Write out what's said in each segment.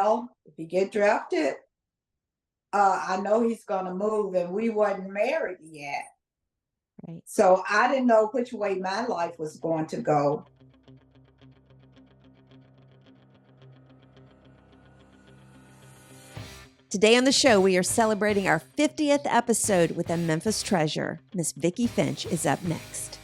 well, if he get drafted, I know he's gonna move, and we wasn't married yet. Right. So I didn't know which way my life was going to go. Today on the show, we are celebrating our 50th episode with a Memphis treasure. Miss Vicki Finch is up next.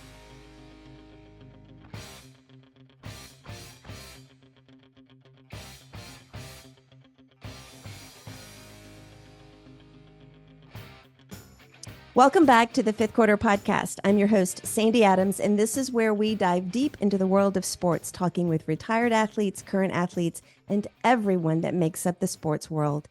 Welcome back to the Fifth Quarter Podcast. I'm your host, Sandy Adams, and this is where we dive deep into the world of sports, talking with retired athletes, current athletes, and everyone that makes up the sports world.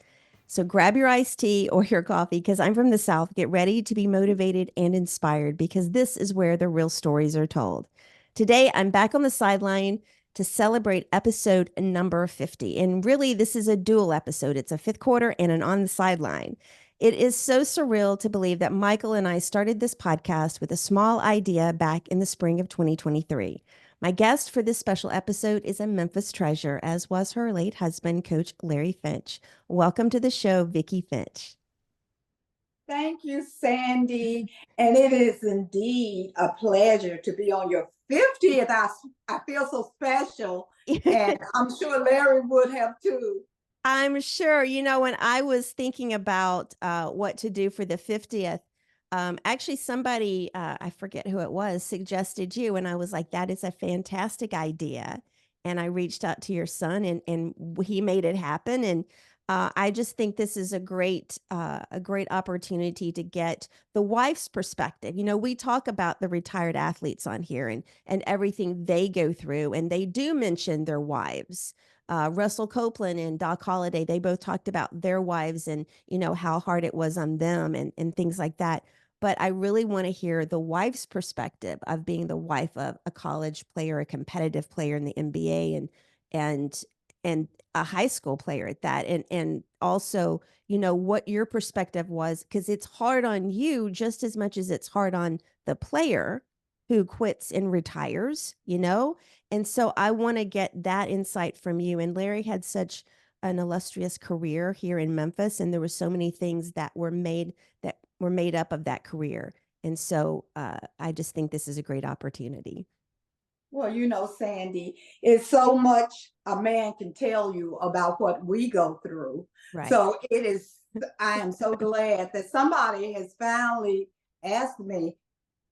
So grab your iced tea or your coffee, because I'm from the South. Get ready to be motivated and inspired, because this is where the real stories are told. Today, I'm back on the sideline to celebrate episode number 50. And really, this is a dual episode. It's a fifth quarter and an on the sideline. It is so surreal to believe that Michael and I started this podcast with a small idea back in the spring of 2023. My guest for this special episode is a Memphis treasure, as was her late husband, Coach Larry Finch. Welcome to the show, Vicki Finch. Thank you, Sandy. And it is indeed a pleasure to be on your 50th. I feel so special, and I'm sure Larry would have too. I'm sure. When I was thinking about what to do for the 50th, actually somebody, I forget who it was, suggested you. And I was like, that is a fantastic idea. And I reached out to your son, and he made it happen. And I just think this is a great opportunity to get the wife's perspective. We talk about the retired athletes on here and everything they go through, and they do mention their wives. Russell Copeland and Doc Holliday, they both talked about their wives and, how hard it was on them and things like that. But I really want to hear the wife's perspective of being the wife of a college player, a competitive player in the NBA, and and a high school player at that. And also, what your perspective was, because it's hard on you just as much as it's hard on the player who quits and retires, and so I want to get that insight from you. And Larry had such an illustrious career here in Memphis, and there were so many things that were made up of that career. And so I just think this is a great opportunity. Well, Sandy, it's so much a man can tell you about what we go through. Right. So I am so glad that somebody has finally asked me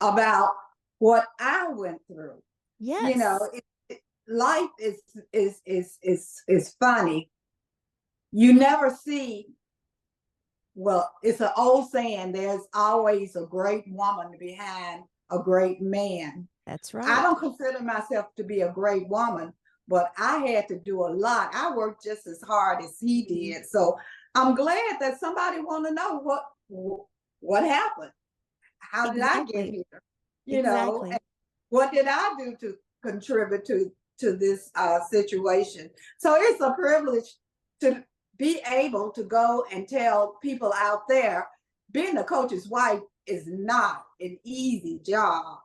about what I went through. Yes. Life is funny. You never see. Well, it's an old saying, there's always a great woman behind a great man. That's right. I don't consider myself to be a great woman, but I had to do a lot. I worked just as hard as he did. So I'm glad that somebody want to know what happened. How did I get here? And what did I do to contribute to this situation? So it's a privilege to be able to go and tell people out there, being a coach's wife is not an easy job,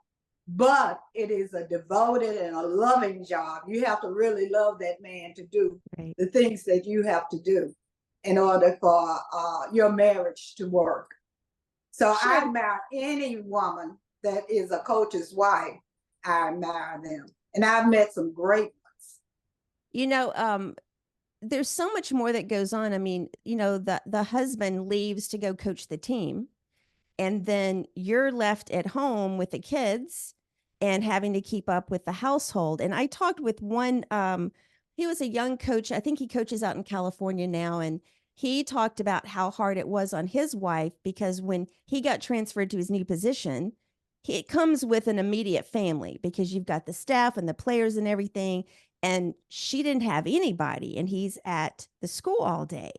but it is a devoted and a loving job. You have to really love that man to do the things that you have to do in order for your marriage to work. So I admire any woman that is a coach's wife. I admire them. And I've met some great ones. There's so much more that goes on. I mean, the husband leaves to go coach the team, and then you're left at home with the kids and having to keep up with the household. And I talked with one, he was a young coach. I think he coaches out in California now. And he talked about how hard it was on his wife, because when he got transferred to his new position, it comes with an immediate family, because you've got the staff and the players and everything. And she didn't have anybody, and he's at the school all day.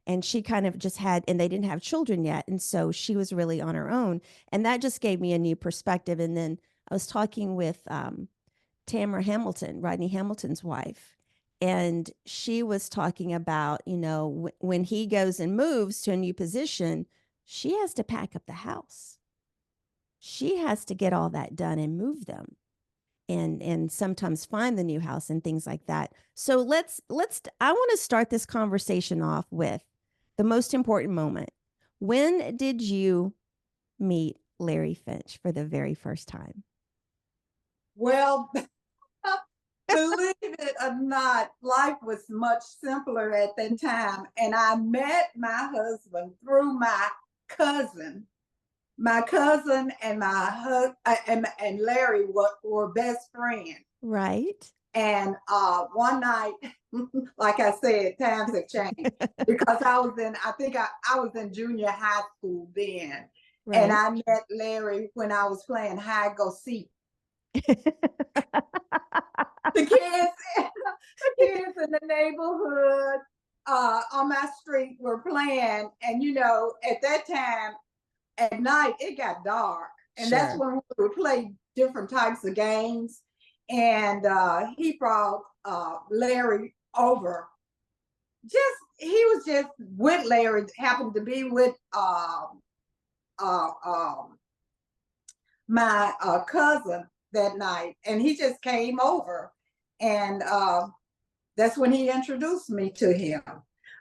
And she kind of just and they didn't have children yet. And so she was really on her own. And that just gave me a new perspective. And then I was talking with Tamara Hamilton, Rodney Hamilton's wife. And she was talking about, when he goes and moves to a new position, she has to pack up the house. She has to get all that done and move them. and sometimes find the new house and things like that. So I want to start this conversation off with the most important moment. When did you meet Larry Finch for the very first time? Well, believe it or not, life was much simpler at that time. And I met my husband through my cousin. My cousin and and Larry were best friends. Right. And one night, like I said, times have changed because I think I was in junior high school then. And Right. I met Larry when I was playing hide go seek. The kids, the kids in the neighborhood on my street were playing. And, at that time, at night, it got dark. And that's Sure. when we would play different types of games. And he brought Larry over. He was just with Larry, happened to be with uh, um, my cousin that night. And he just came over. And that's when he introduced me to him.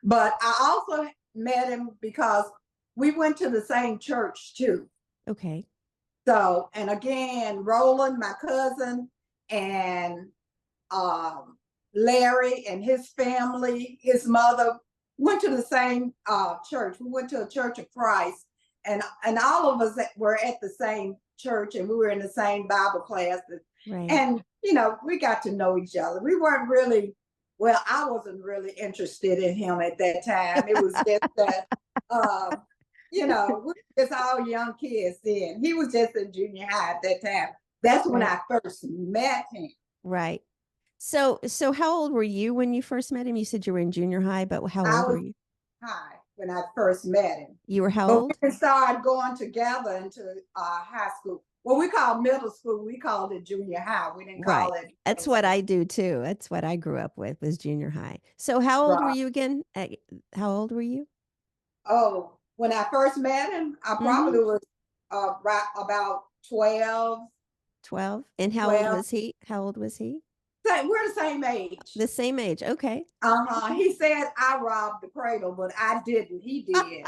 But I also met him because we went to the same church too. Okay. So, and again, Roland, my cousin, and Larry and his family, his mother went to the same church. We went to a Church of Christ, and all of us were at the same church, and we were in the same Bible class. Right. And we got to know each other. We weren't really, well, I wasn't really interested in him at that time. It was just that, we were just all young kids then. He was just in junior high at that time. That's when Right. I first met him. Right. So how old were you when you first met him? You said you were in junior high, but how I old were was you? high when I first met him. You were how But old? we started going together into high school. Well, we called middle school, we called it junior high. We didn't Right. call it That's middle what school. I do too. That's what I grew up with was junior high. So how old were Right. you again? How old were you? Oh, when I first met him, I probably was right about 12, 12. And how old 12. was he? How old was he? We're the same age. The same age. Okay. He said I robbed the cradle, but I didn't. He did.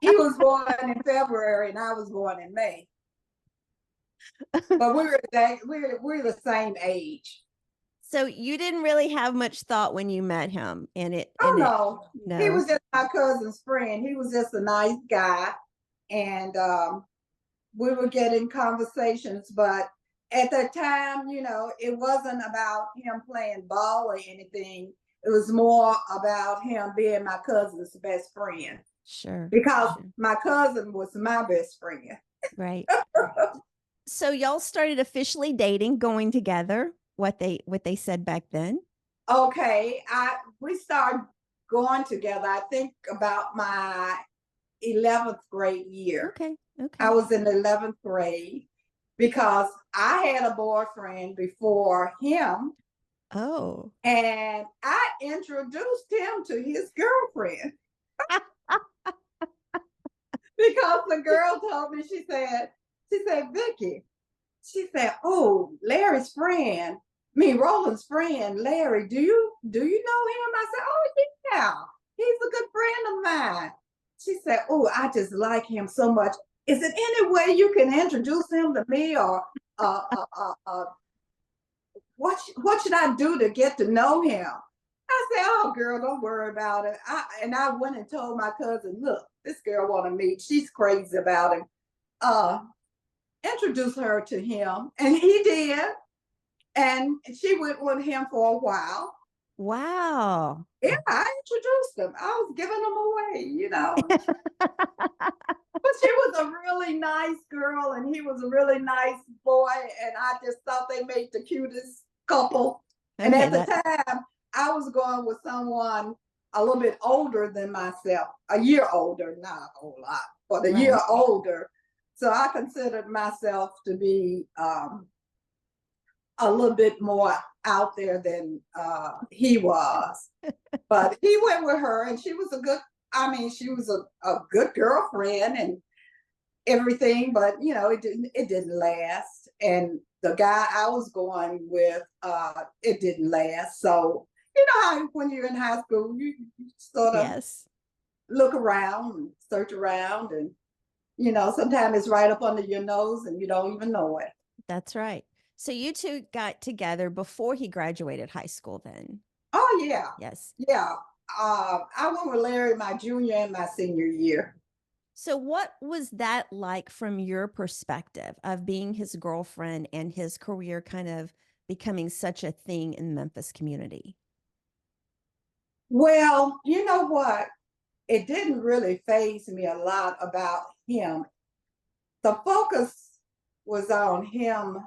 He was born in February and I was born in May. But we're the same age. So you didn't really have much thought when you met him, Oh no, he no. was just my cousin's friend. He was just a nice guy, and we were getting conversations. But at that time, it wasn't about him playing ball or anything. It was more about him being my cousin's best friend Sure. because Sure. my cousin was my best friend. Right. So y'all started officially dating, going together, what they said back then. Okay, we started going together. I think about my 11th grade year. Okay. I Okay. was in the 11th grade because I had a boyfriend before him, Oh. and I introduced him to his girlfriend because the girl told me, she said, Vicky, she said, oh, Larry's friend, Roland's friend, Larry, do you know him? I said, oh yeah, he's a good friend of mine. She said, oh, I just like him so much. Is it any way you can introduce him to me, or what should I do to get to know him? I said, oh girl, don't worry about it. I went and told my cousin, look, this girl want to meet. She's crazy about him. Introduce her to him. And he did. And she went with him for a while. Wow. Yeah, I introduced him. I was giving them away. But she was a really nice girl and he was a really nice boy. And I just thought they made the cutest couple. And Okay, at the time, I was going with someone a little bit older than myself, a year older, not a whole lot, but a year older. So I considered myself to be a little bit more out there than he was. But he went with her and she was she was a good girlfriend and everything, but it didn't last. and the guy I was going with, it didn't last. So you know how when you're in high school, you sort of Yes, look around and search around, and sometimes it's right up under your nose and you don't even know it. that's right. So you two got together before he graduated high school then? Oh yeah, Yes. yeah. I went with Larry my junior and my senior year. So what was that like from your perspective of being his girlfriend and his career kind of becoming such a thing in Memphis community? Well, you know what? It didn't really phase me a lot about him. The focus was on him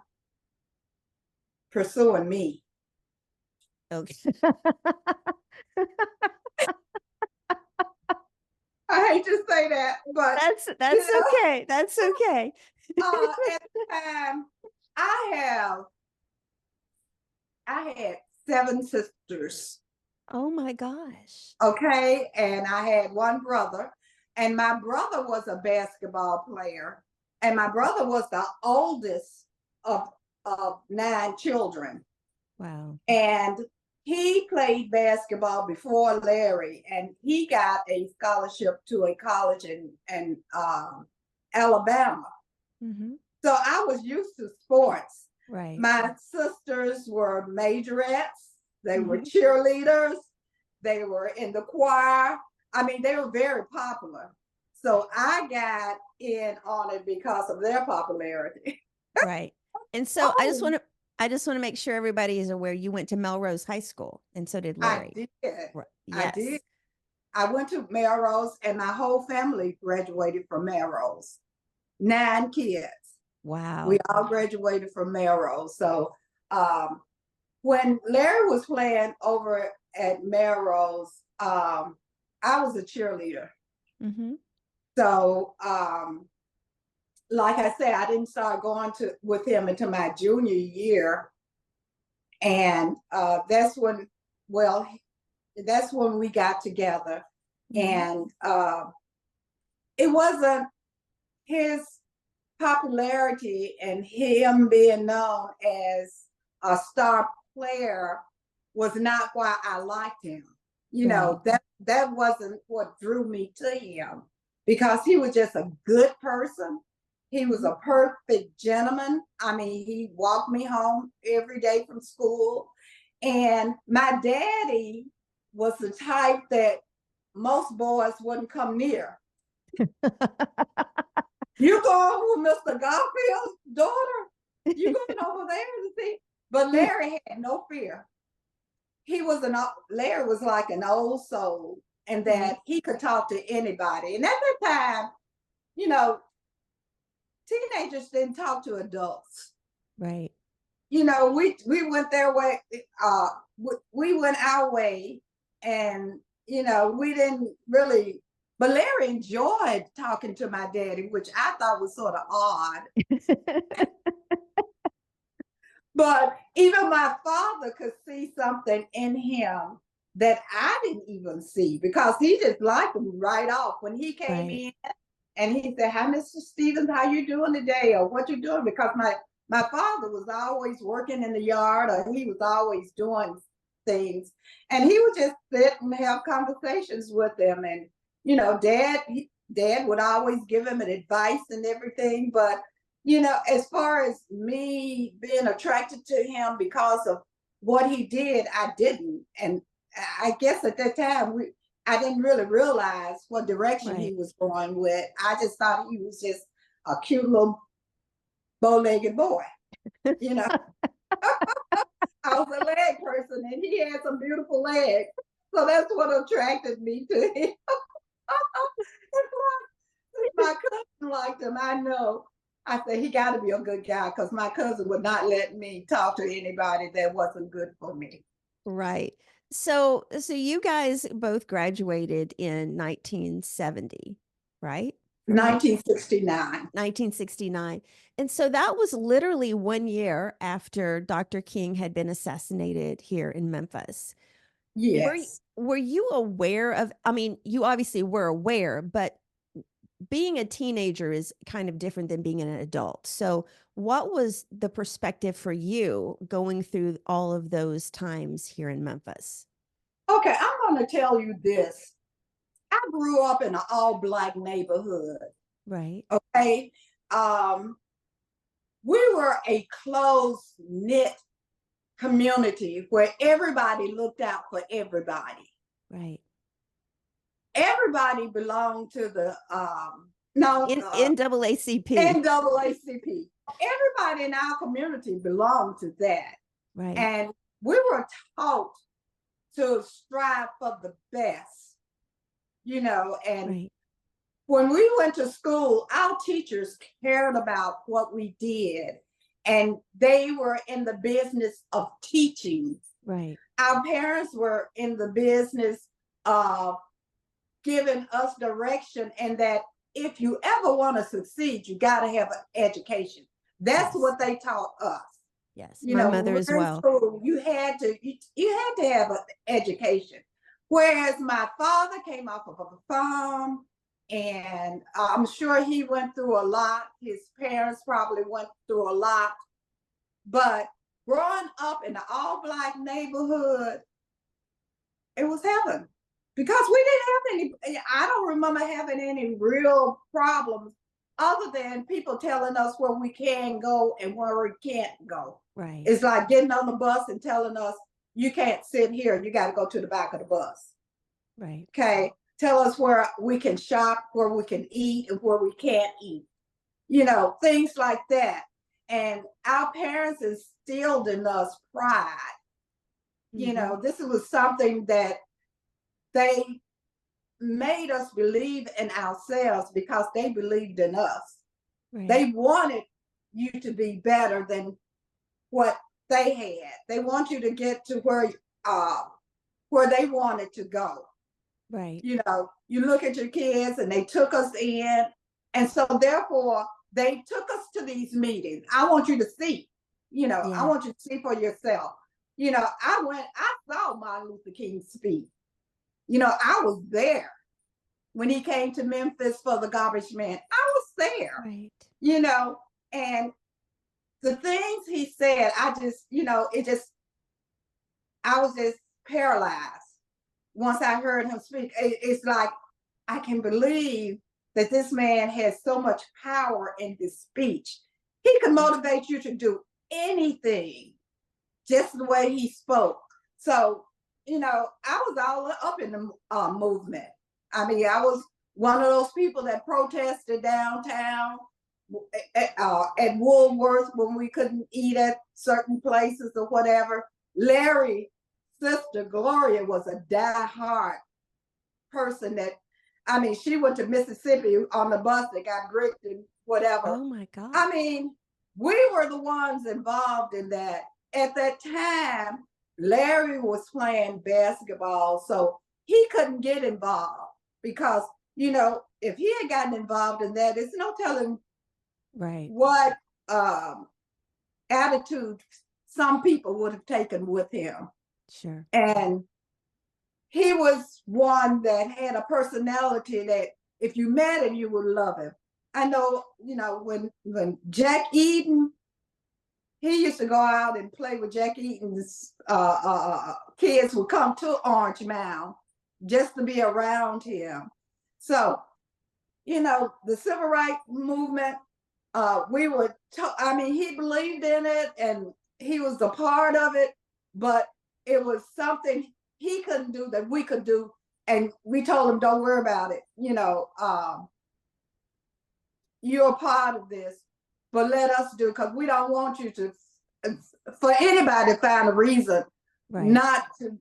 pursuing me. Okay. I hate to say that, but you That's know, okay. That's okay. at the time, I have I had 7 sisters, Oh my gosh. okay, and I had one brother, and my brother was a basketball player, and my brother was the oldest of 9 children. Wow. And he played basketball before Larry, and he got a scholarship to a college in Alabama. Hmm. So I was used to sports. Right. My sisters were majorettes, they were Hmm. cheerleaders, they were in the choir. I mean, they were very popular. So I got in on it because of their popularity. Right. And so Oh, I just want to make sure everybody is aware you went to Melrose High School and so did I Larry. did. I did. Yes. I went to Melrose, and my whole family graduated from Melrose. 9 kids. We Wow. all graduated from Melrose. So um, when Larry was playing over at Melrose, I was a cheerleader. Hmm. So like I said, I didn't start going to with him until my junior year, and well, that's when we got together, Hmm. and it wasn't his popularity and him being known as a star player was not why I liked him. Right. That wasn't what drew me to him, because he was just a good person. He was Hmm. a perfect gentleman. I mean, he walked me home every day from school. And my daddy was the type that most boys wouldn't come near. You going with Mr. Garfield's daughter? You going over there to see? But Larry had no fear. Larry was like an old soul, and Mhm. that he could talk to anybody. And at that time, you know, teenagers didn't talk to adults. Right. We went their way. We went our way, and we didn't really. But Larry enjoyed talking to my daddy, which I thought was sort of odd. But even my father could see something in him that I didn't even see, because he just liked him right off when he came Right. in, and he said, "Hi, Mr. Stevens, how you doing today?" or "What you doing?" Because my father was always working in the yard, or he was always doing things, and he would just sit and have conversations with them. And dad would always give him an advice and everything. But as far as me being attracted to him because of what he did, I didn't. And I guess at that time, I didn't really realize what direction he Right. was going with. I just thought he was just a cute little bow-legged boy. You know, I was a leg person, and he had some beautiful legs. So that's what attracted me to him. My cousin liked him. I know. I said he got to be a good guy, because my cousin would not let me talk to anybody that wasn't good for me. Right. So you guys both graduated in 1970, right? From Memphis? 1969. 1969. And so that was literally 1 year after Dr. King had been assassinated here in Memphis. Were Yes. were you aware of, I mean, you obviously were aware, but being a teenager is kind of different than being an adult. So, what was the perspective for you going through all of those times here in Memphis? Okay, I'm going to tell you this. I grew up in an all black neighborhood. Right, Okay. Um, we were a close knit community where everybody looked out for everybody. right. Everybody belonged to the no In NAACP. NAACP. Everybody in our community belonged to that. Right, And we were taught to strive for the best, and right, when we went to school, our teachers cared about what we did, and they were in the business of teaching. right, Our parents were in the business of giving us direction, and that if you ever want to succeed, you got to have an education. That's yes, what they taught us. yes. My When mother we as were in well. school, you had to have an education. Whereas my father came off of a farm, and I'm sure he went through a lot. His parents probably went through a lot. But growing up in an all black neighborhood, it was heaven because we didn't have any. I don't remember having any real problems other than people telling us where we can go and where we can't go. Right, It's like getting on the bus and telling us you can't sit here, you got to go to the back of the bus. right, Okay, tell us where we can shop, where we can eat, and where we can't eat, things like that. And our parents instilled in us pride. hmm, This was something that they made us believe in ourselves because they believed in us. right, They wanted you to be better than what they had. They want you to get to where they wanted to go. right. You look at your kids and they took us in, and so therefore they took us to these meetings. I want you to see. I Yeah, want you to see for yourself. I saw Martin Luther King's speech. I was there when he came to Memphis for the garbage man. I was there, right, you know, and the things he said, I was just paralyzed once I heard him speak. It's like, I can believe that this man has so much power in his speech. He can right, motivate you to do anything just the way he spoke. So, I was all up in the movement. I mean, I was one of those people that protested downtown at Woolworth when we couldn't eat at certain places or whatever. Larry's sister Gloria was a die-hard person she went to Mississippi on the bus that got bricked and whatever. oh my god, I mean, we were the ones involved in that. At that time, Larry was playing basketball, so he couldn't get involved because, if he had gotten involved in that, there's no telling right, what attitude some people would have taken with him. sure, And he was one that had a personality that if you met him, you would love him. I know, when Jack Eden, he used to go out and play with Jack Eden's kids would come to Orange Mound just to be around him. So, the civil rights movement, he believed in it and he was a part of it, but it was something he couldn't do that we could do. And we told him, don't worry about it. You're a part of this, but let us do, because we don't want you to, for anybody to find a reason right. not to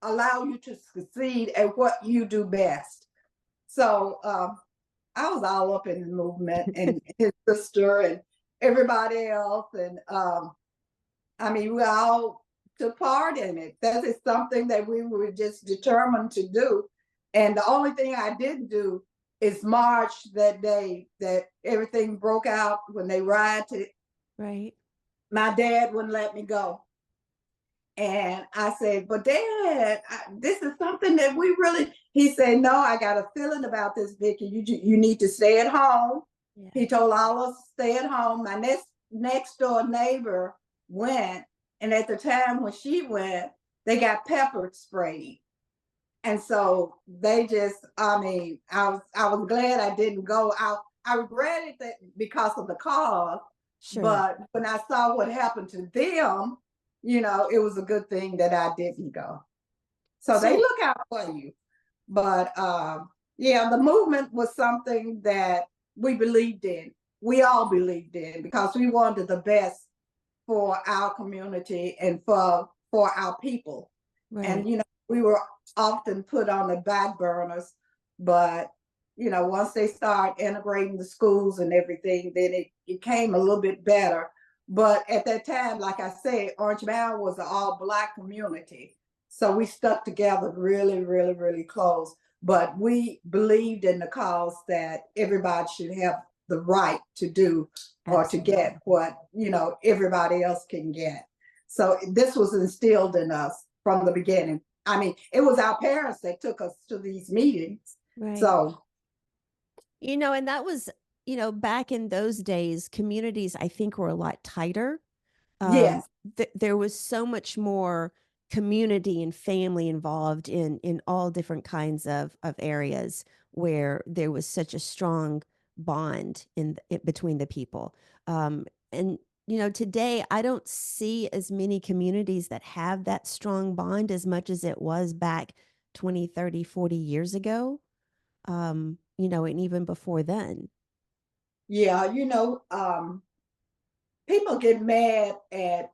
allow you to succeed at what you do best. So I was all up in the movement, and his sister and everybody else. And we all took part in it. That is something that we were just determined to do. And the only thing I didn't do is march that day that everything broke out when they rioted. Right. My dad wouldn't let me go. And I said, but Dad, this is something that we really, he said, no, I got a feeling about this, Vicky. You need to stay at home. Yeah. He told all of us to stay at home. My next door neighbor went, and at the time when she went, they got pepper sprayed. And so they just, I mean, I was glad I didn't go out. I regretted that because of the cause, Sure. but when I saw what happened to them, it was a good thing that I didn't go. So they So look out for you. But yeah, the movement was something that we believed in. We all believed in because we wanted the best for our community and for our people. right. And we were often put on the back burners, but once they start integrating the schools and everything, then it came a little bit better. But at that time, like I said, Orange Mound was an all Black community. So we stuck together really, really, really close. But we believed in the cause that everybody should have the right to do or to get what, everybody else can get. So this was instilled in us from the beginning. I mean, it was our parents that took us to these meetings. Right. So, and that was, back in those days, communities, I think, were a lot tighter. yes, There was so much more community and family involved in all different kinds of areas where there was such a strong bond in between the people. And today I don't see as many communities that have that strong bond as much as it was back 20, 30, 40 years ago. And even before then. yeah, people get mad at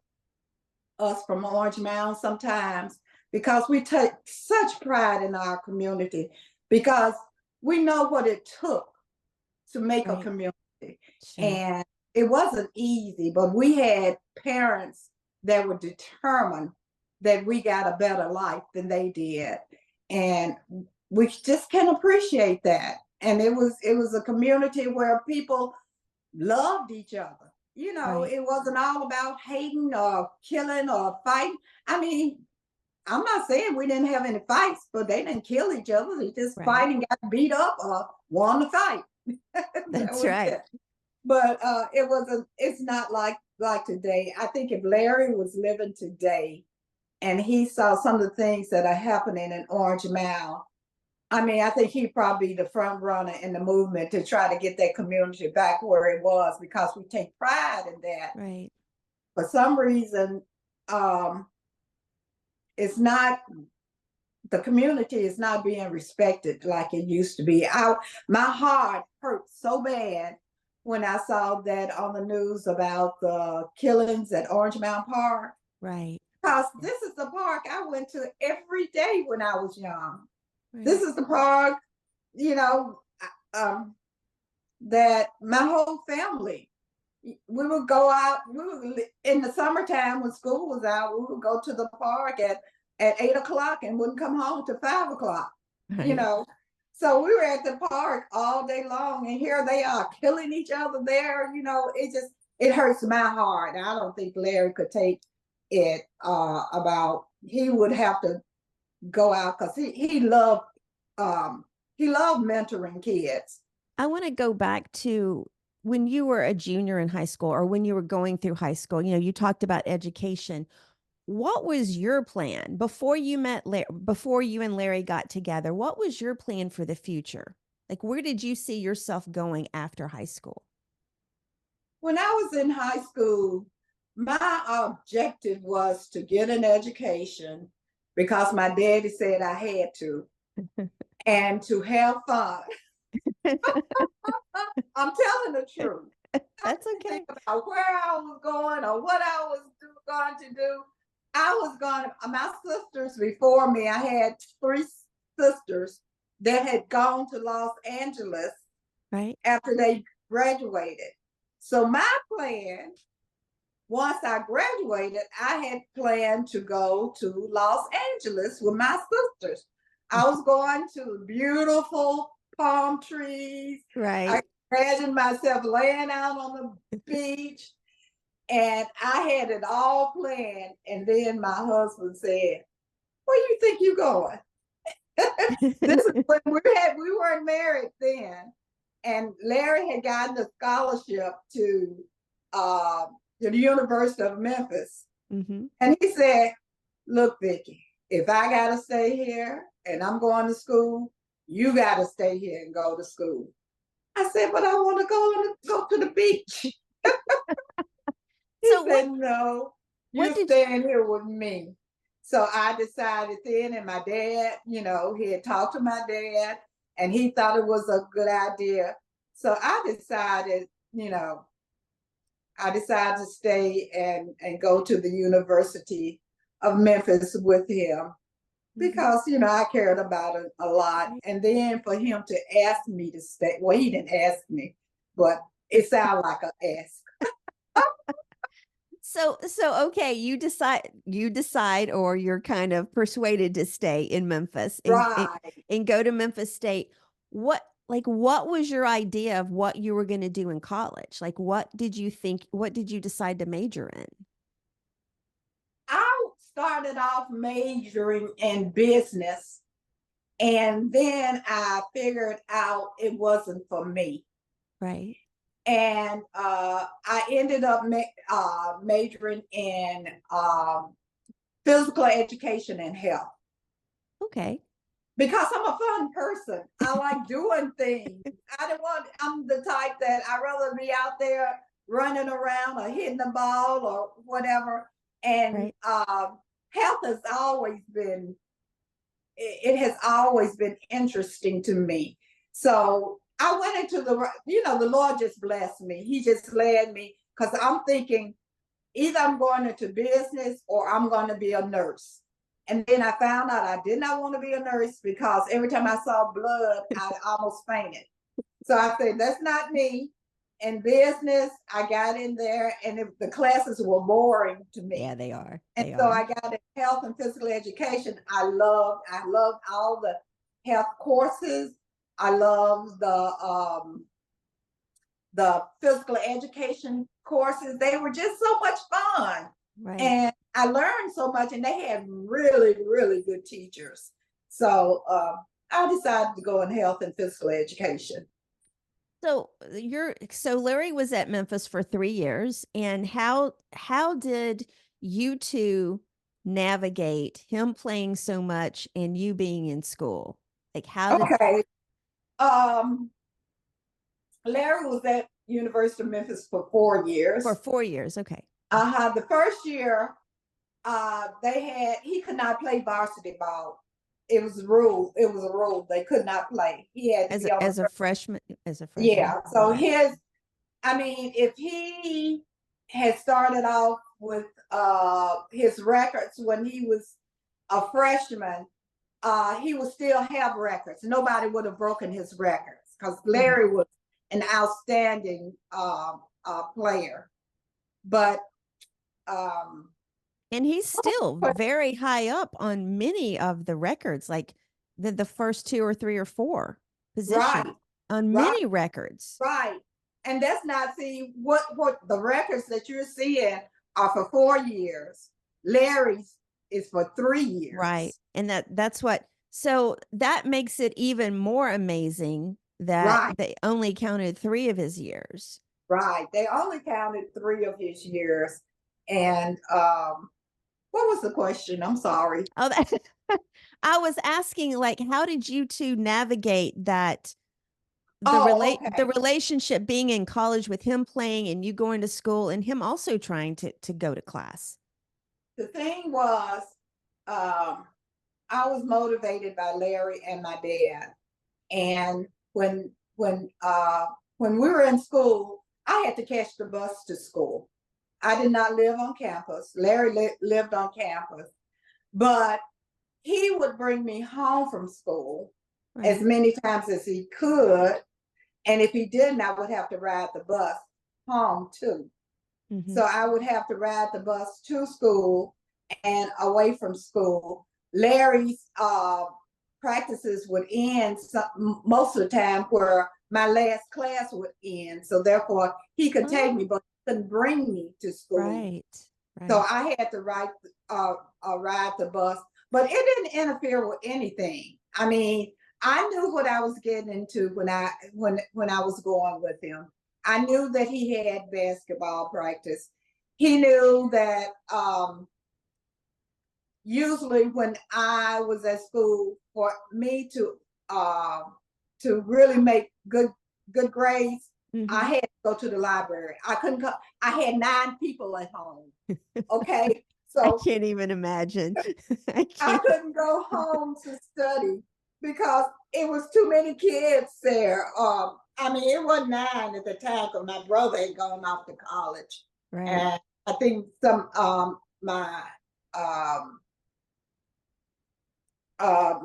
us from Orange Mound sometimes because we take such pride in our community because we know what it took to make a Right. community. Sure. And it wasn't easy, but we had parents that were determined that we got a better life than they did. And we just can appreciate that. And it was a community where people loved each other. Right. It wasn't all about hating or killing or fighting. I mean, I'm not saying we didn't have any fights, but they didn't kill each other. They just Right. fight and got beat up or won the fight. That That's was right. it. But it's not like today. I think if Larry was living today and he saw some of the things that are happening in Orange Mound, I mean, I think he'd probably be the front runner in the movement to try to get that community back where it was because we take pride in that. Right. For some reason, it's not, the community is not being respected like it used to be. My heart hurt so bad when I saw that on the news about the killings at Orange Mound Park. Right. Because this is the park I went to every day when I was young. Right. This is the park, that my whole family, we would go out, in the summertime when school was out, we would go to the park at 8 o'clock and wouldn't come home till 5 o'clock, Right. So we were at the park all day long and here they are killing each other there. It hurts my heart. I don't think Larry could take it he would have to go out because he loved mentoring kids. I want to go back to when you were a junior in high school or when you were going through high school. You talked about education. What was your plan before you before you and Larry got together? What was your plan for the future? Like, where did you see yourself going after high school? When I was in high school, my objective was to get an education because my daddy said I had to, and to have fun. I'm telling the truth. That's okay. About where I was going or what I was going to do. My sisters before me, I had 3 sisters that had gone to Los Angeles Right. after they graduated. So my plan, once I graduated, I had planned to go to Los Angeles with my sisters. I was going to beautiful palm trees. Right. I imagined myself laying out on the beach, and I had it all planned. And then my husband said, "Where you think you going?" This is when we weren't married then, and Larry had gotten a scholarship to the University of Memphis, Hmm. and he said, "Look, Vicky, if I gotta stay here and I'm going to school, you gotta stay here and go to school." I said, "But I want to go to the beach." He So said, "No, what you did staying here with me." So I decided then, and my dad, he had talked to my dad, and he thought it was a good idea. So I decided to stay and go to the University of Memphis with him Mhm. because I cared about it a lot. Right. And then for him to ask me to stay, well, he didn't ask me, but it sounded like an ask. So okay, you decide or you're kind of persuaded to stay in Memphis Right. and go to Memphis State. What was your idea of what you were going to do in college? Like what did you decide to major in? I started off majoring in business, and then I figured out it wasn't for me. Right. And I ended up majoring in physical education and health Okay. because I'm a fun person. I like doing things. I'm the type that I rather be out there running around or hitting the ball or whatever. And Right. health has always been, it has always been interesting to me. So I went into the Lord just blessed me. He just led me because I'm thinking either I'm going into business or I'm going to be a nurse. And then I found out I did not want to be a nurse because every time I saw blood, I almost fainted. So I said, that's not me. In business, I got in there and the classes were boring to me. Yeah, they are. And They so are. I got in health and physical education. I loved all the health courses. I loved the physical education courses. They were just so much fun. Right. And I learned so much, and they had really, really good teachers. So I decided to go in health and physical education. So Larry was at Memphis for 3 years, and how did you two navigate him playing so much and you being in school? Like how did Okay. Um, Larry was at University of Memphis for 4 years. for 4 years? Okay. The first year, he could not play varsity ball. It was a rule. It was a rule. They could not play. He had to As be on a the freshman, as a freshman. yeah. So if he had started off with his records when he was a freshman, he would still have records. Nobody would have broken his records because Mhm. Larry was an outstanding player. But um, And he's still very high up on many of the records, like the first two or three or four positions right, on right, many records. right. And that's not see what the records that you're seeing are for 4 years. Larry's is for 3 years. Right. And that's what, so that makes it even more amazing that Right, they only counted 3 of his years. right. They only counted 3 of his years. And what was the question? I'm sorry. Oh, I was asking, like, how did you two navigate that Oh, the okay. relationship being in college with him playing and you going to school and him also trying to go to class? The thing was, um, I was motivated by Larry and my dad. And when we were in school, I had to catch the bus to school. I did not live on campus. Larry lived on campus, but he would bring me home from school as Right. many times as he could. And if he didn't, I would have to ride the bus home too. Hmm. So I would have to ride the bus to school and away from school. Larry's practices would end most of the time where my last class would end. So therefore, he could take Oh, me, but he couldn't bring me to school. right. So Right. I had to ride the bus, but it didn't interfere with anything. I mean, I knew what I was getting into when I was going with him. I knew that he had basketball practice. He knew that usually when I was at school, for me to really make good grades, I Mhm. had to go to the library. I couldn't go. I had 9 people at home. Okay, I so can't even imagine. I I can't. couldn't go home to study because it was too many kids there. I mean, it was 9 at the time because my brother had gone off to college, Right. and I think my um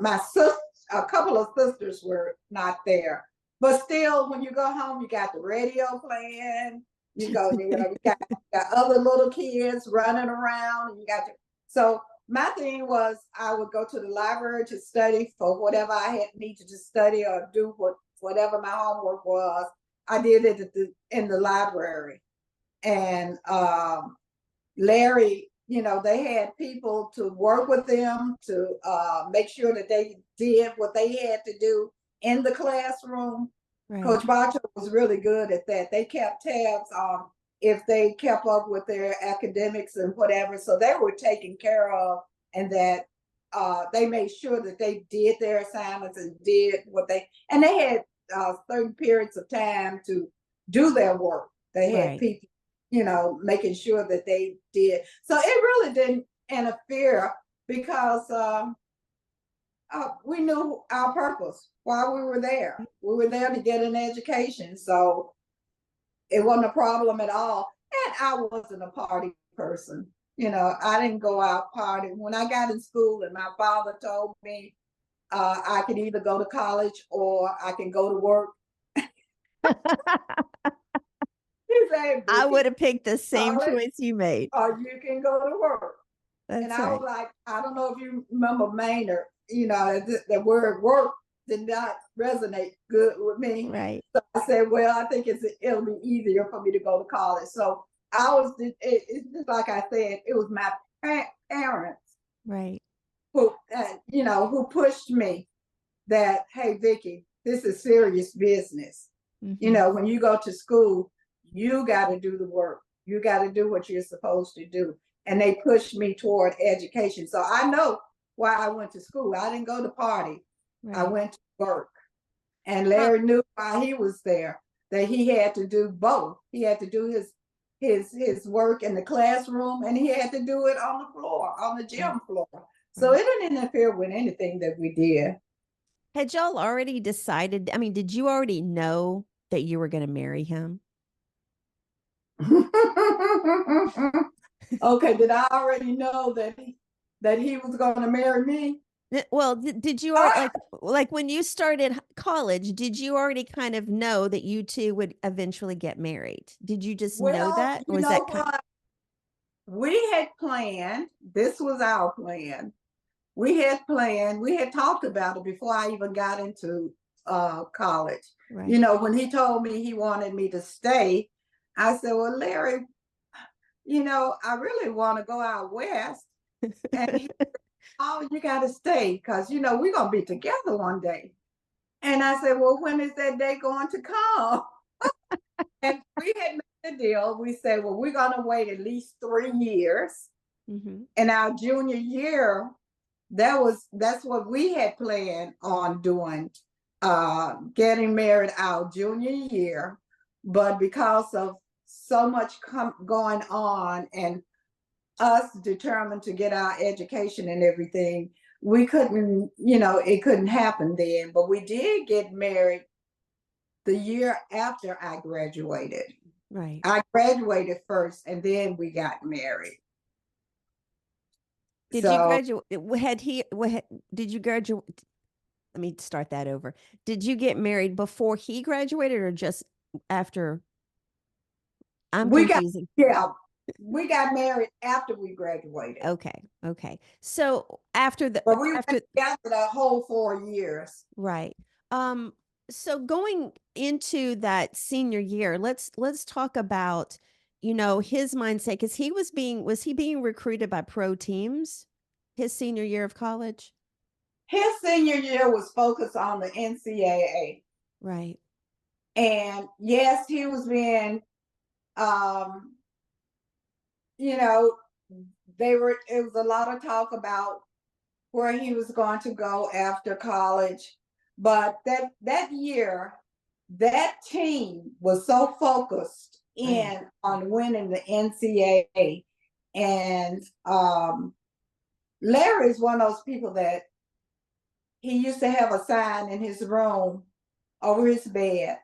my sister, a couple of sisters were not there. But still, when you go home, you got the radio playing. You got other little kids running around, and you got to. So my thing was, I would go to the library to study for whatever I had needed to study or do whatever my homework was. I did it in the library, and Larry, they had people to work with them to make sure that they did what they had to do in the classroom. Right. Coach Bartow was really good at that. They kept tabs on if they kept up with their academics and whatever. So they were taken care of, and that they made sure that they did their assignments and did and they had certain periods of time to do their work. They had Right. people making sure that they did. So it really didn't interfere because we knew our purpose while we were there. We were there to get an education. So it wasn't a problem at all. And I wasn't a party person. I didn't go out partying. When I got in school and my father told me I could either go to college or I can go to work, he said, I would Vicky, have picked the same college choice you made. or you can go to work. And That's I was right. like, I don't know if you remember Maynard, the word work did not resonate good with me. Right. So I said, well, I think it'll be easier for me to go to college. So it's just like I said, it was my parents Right. who pushed me that, hey, Vicky, this is serious business. Mhm. When you go to school, you got to do the work. You got to do what you're supposed to do. And they pushed me toward education. So I know why I went to school. I didn't go to party. I Right. went to work. And Um, Larry knew while he was there that he had to do both. He had to do his work in the classroom, and he had to do it on the floor, on the right. gym floor. So Right. it didn't interfere with anything that we did. Had y'all already decided? I mean, did you already know that you were going to marry him? Okay, did I already know that he was going to marry me? Well, did you already Ah, like when you started college, did you already kind of know that you two would eventually get married? Did you just know well, that, or you was know that kind? what? We had planned. This was our plan. We had talked about it before I even got into college. Right. When he told me he wanted me to stay, I said, well, Larry, I really want to go out west. And he said, oh, you got to stay because, we're going to be together one day. And I said, well, when is that day going to come? And we had made a deal. We said, well, we're going to wait at least 3 years. Mhm. And our junior year, that's what we had planned on doing, getting married our junior year. But because of so much going on and us determined to get our education and everything, we couldn't, it couldn't happen then. But we did get married the year after I graduated. Right. I graduated first and then we got married. Did you So graduate? Had he? Did you graduate? Let me start that over. Did you get married before he graduated, or just after? I'm we got, confusing. yeah, we got married after we graduated. Okay. Okay. So after the But we went after together the whole 4 years. right. Um, so going into that senior year, let's talk about, his mindset, because was he being recruited by pro teams his senior year of college? his senior year was focused on the NCAA. Right. And yes, he was being, um, you know, it was a lot of talk about where he was going to go after college. But that year, that team was so focused in on winning the NCAA. And Larry is one of those people that he used to have a sign in his room over his bed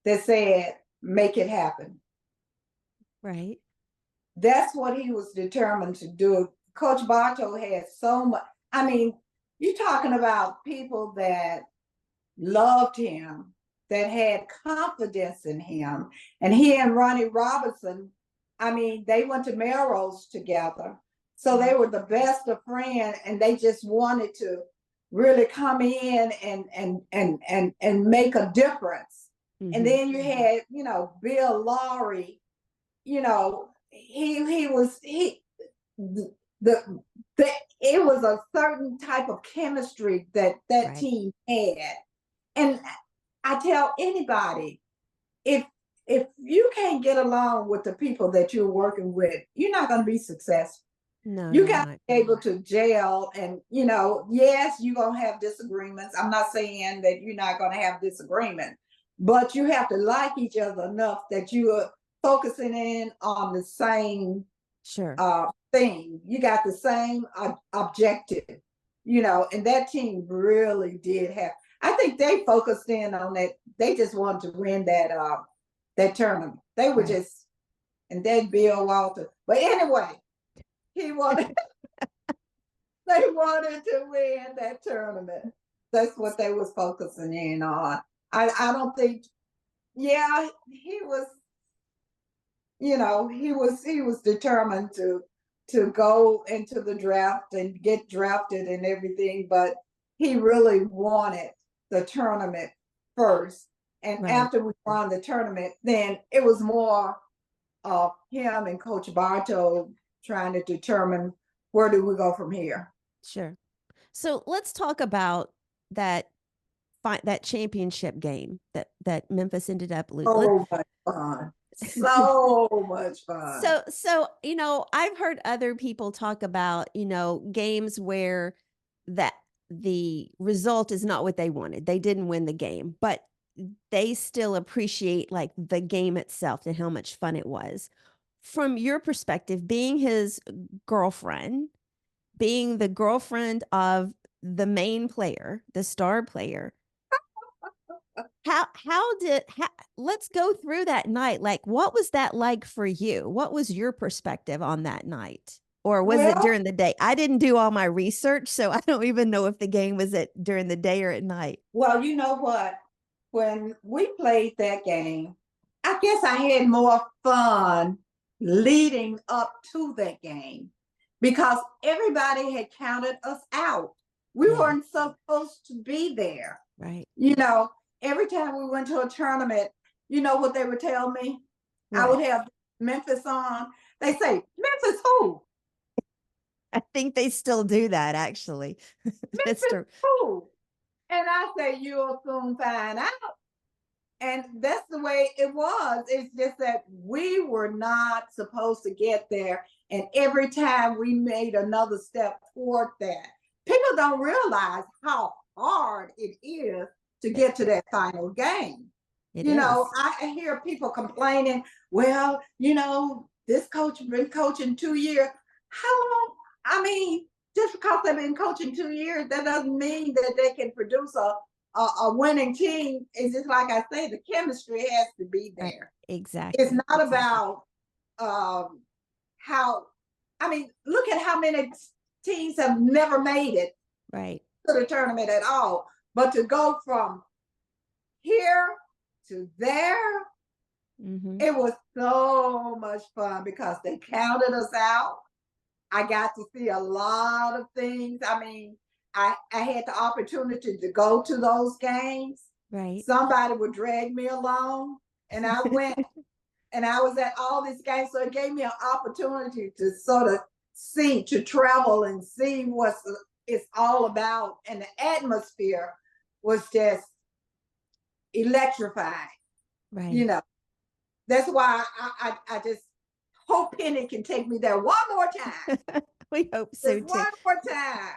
that said, "Make it happen." Right. That's what he was determined to do. Coach Bartow had so much. I mean, you're talking about people that loved him, that had confidence in him. And he and Ronnie Robinson, I mean, they went to Melrose together. So they were the best of friends, and they just wanted to really come in and make a difference. And then you had, Bill Lawry, he was the it was a certain type of chemistry that Right. team had. And I tell anybody, if you can't get along with the people that you're working with, you're not going to be successful. No, You you're got to not. be able to gel, and yes, you're going to have disagreements. I'm not saying that you're not going to have disagreement, but you have to like each other enough that you are focusing in on the same Sure. thing. You got the same objective, and that team really did have. I think they focused in on that. They just wanted to win that tournament. They were just, and then Bill Walter. But anyway, he wanted. They wanted to win that tournament. That's what they was focusing in on. I don't think. Yeah, he was. He was determined to go into the draft and get drafted and everything, but he really wanted the tournament first. And after we won the tournament, then it was more of him and Coach Bartow trying to determine where do we go from here. Sure. So let's talk about that championship game that Memphis ended up losing. So much fun. So much fun. So I've heard other people talk about, games where the result is not what they wanted. They didn't win the game, but they still appreciate like the game itself and how much fun it was. From your perspective, being his girlfriend, being the girlfriend of the main player, the star player, let's go through that night. Like, what was that like for you? What was your perspective on that night? Or was it during the day? I didn't do all my research, so I don't even know if the game was during the day or at night. Well, you know what? When we played that game, I guess I had more fun leading up to that game because everybody had counted us out. We weren't supposed to be there. Right. Every time we went to a tournament, you know what they would tell me? I would have Memphis on. They say, "Memphis who?" I think they still do that, actually. Memphis who? And I say, "You'll soon find out." And that's the way it was. It's just that we were not supposed to get there. And every time we made another step toward that, people don't realize how hard it is to get to that final game. I hear people complaining, well, this coach has been coaching 2 years. How long? I mean, just because they've been coaching 2 years, that doesn't mean that they can produce a winning team. It's just like I say, the chemistry has to be there. Exactly. It's not about look at how many teams have never made it to the tournament at all. But to go from here to there, it was so much fun because they counted us out. I got to see a lot of things. I mean, I had the opportunity to go to those games. Right. Somebody would drag me along, and I went, and I was at all these games. So it gave me an opportunity to sort of to travel and see what's it's all about, and the atmosphere was just electrifying. Right. You know, that's why I just hope Penny can take me there one more time. We hope so Just too. one more time.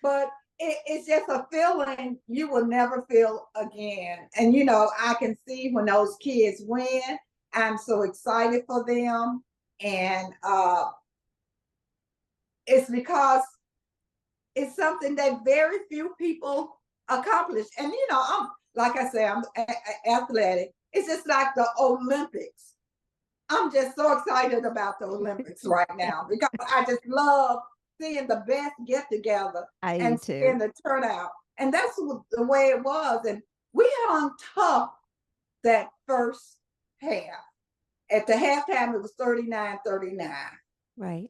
But it's just a feeling you will never feel again. And you know, I can see when those kids win, I'm so excited for them. And it's because it's something that very few people accomplish. And you know, I'm like I say, I'm athletic. It's just like the Olympics. I'm just so excited about the Olympics right now because I just love seeing the best get together I do and too. seeing the turnout. And that's the way it was. And we hung tough that first half. At the halftime, it was 39-39. Right.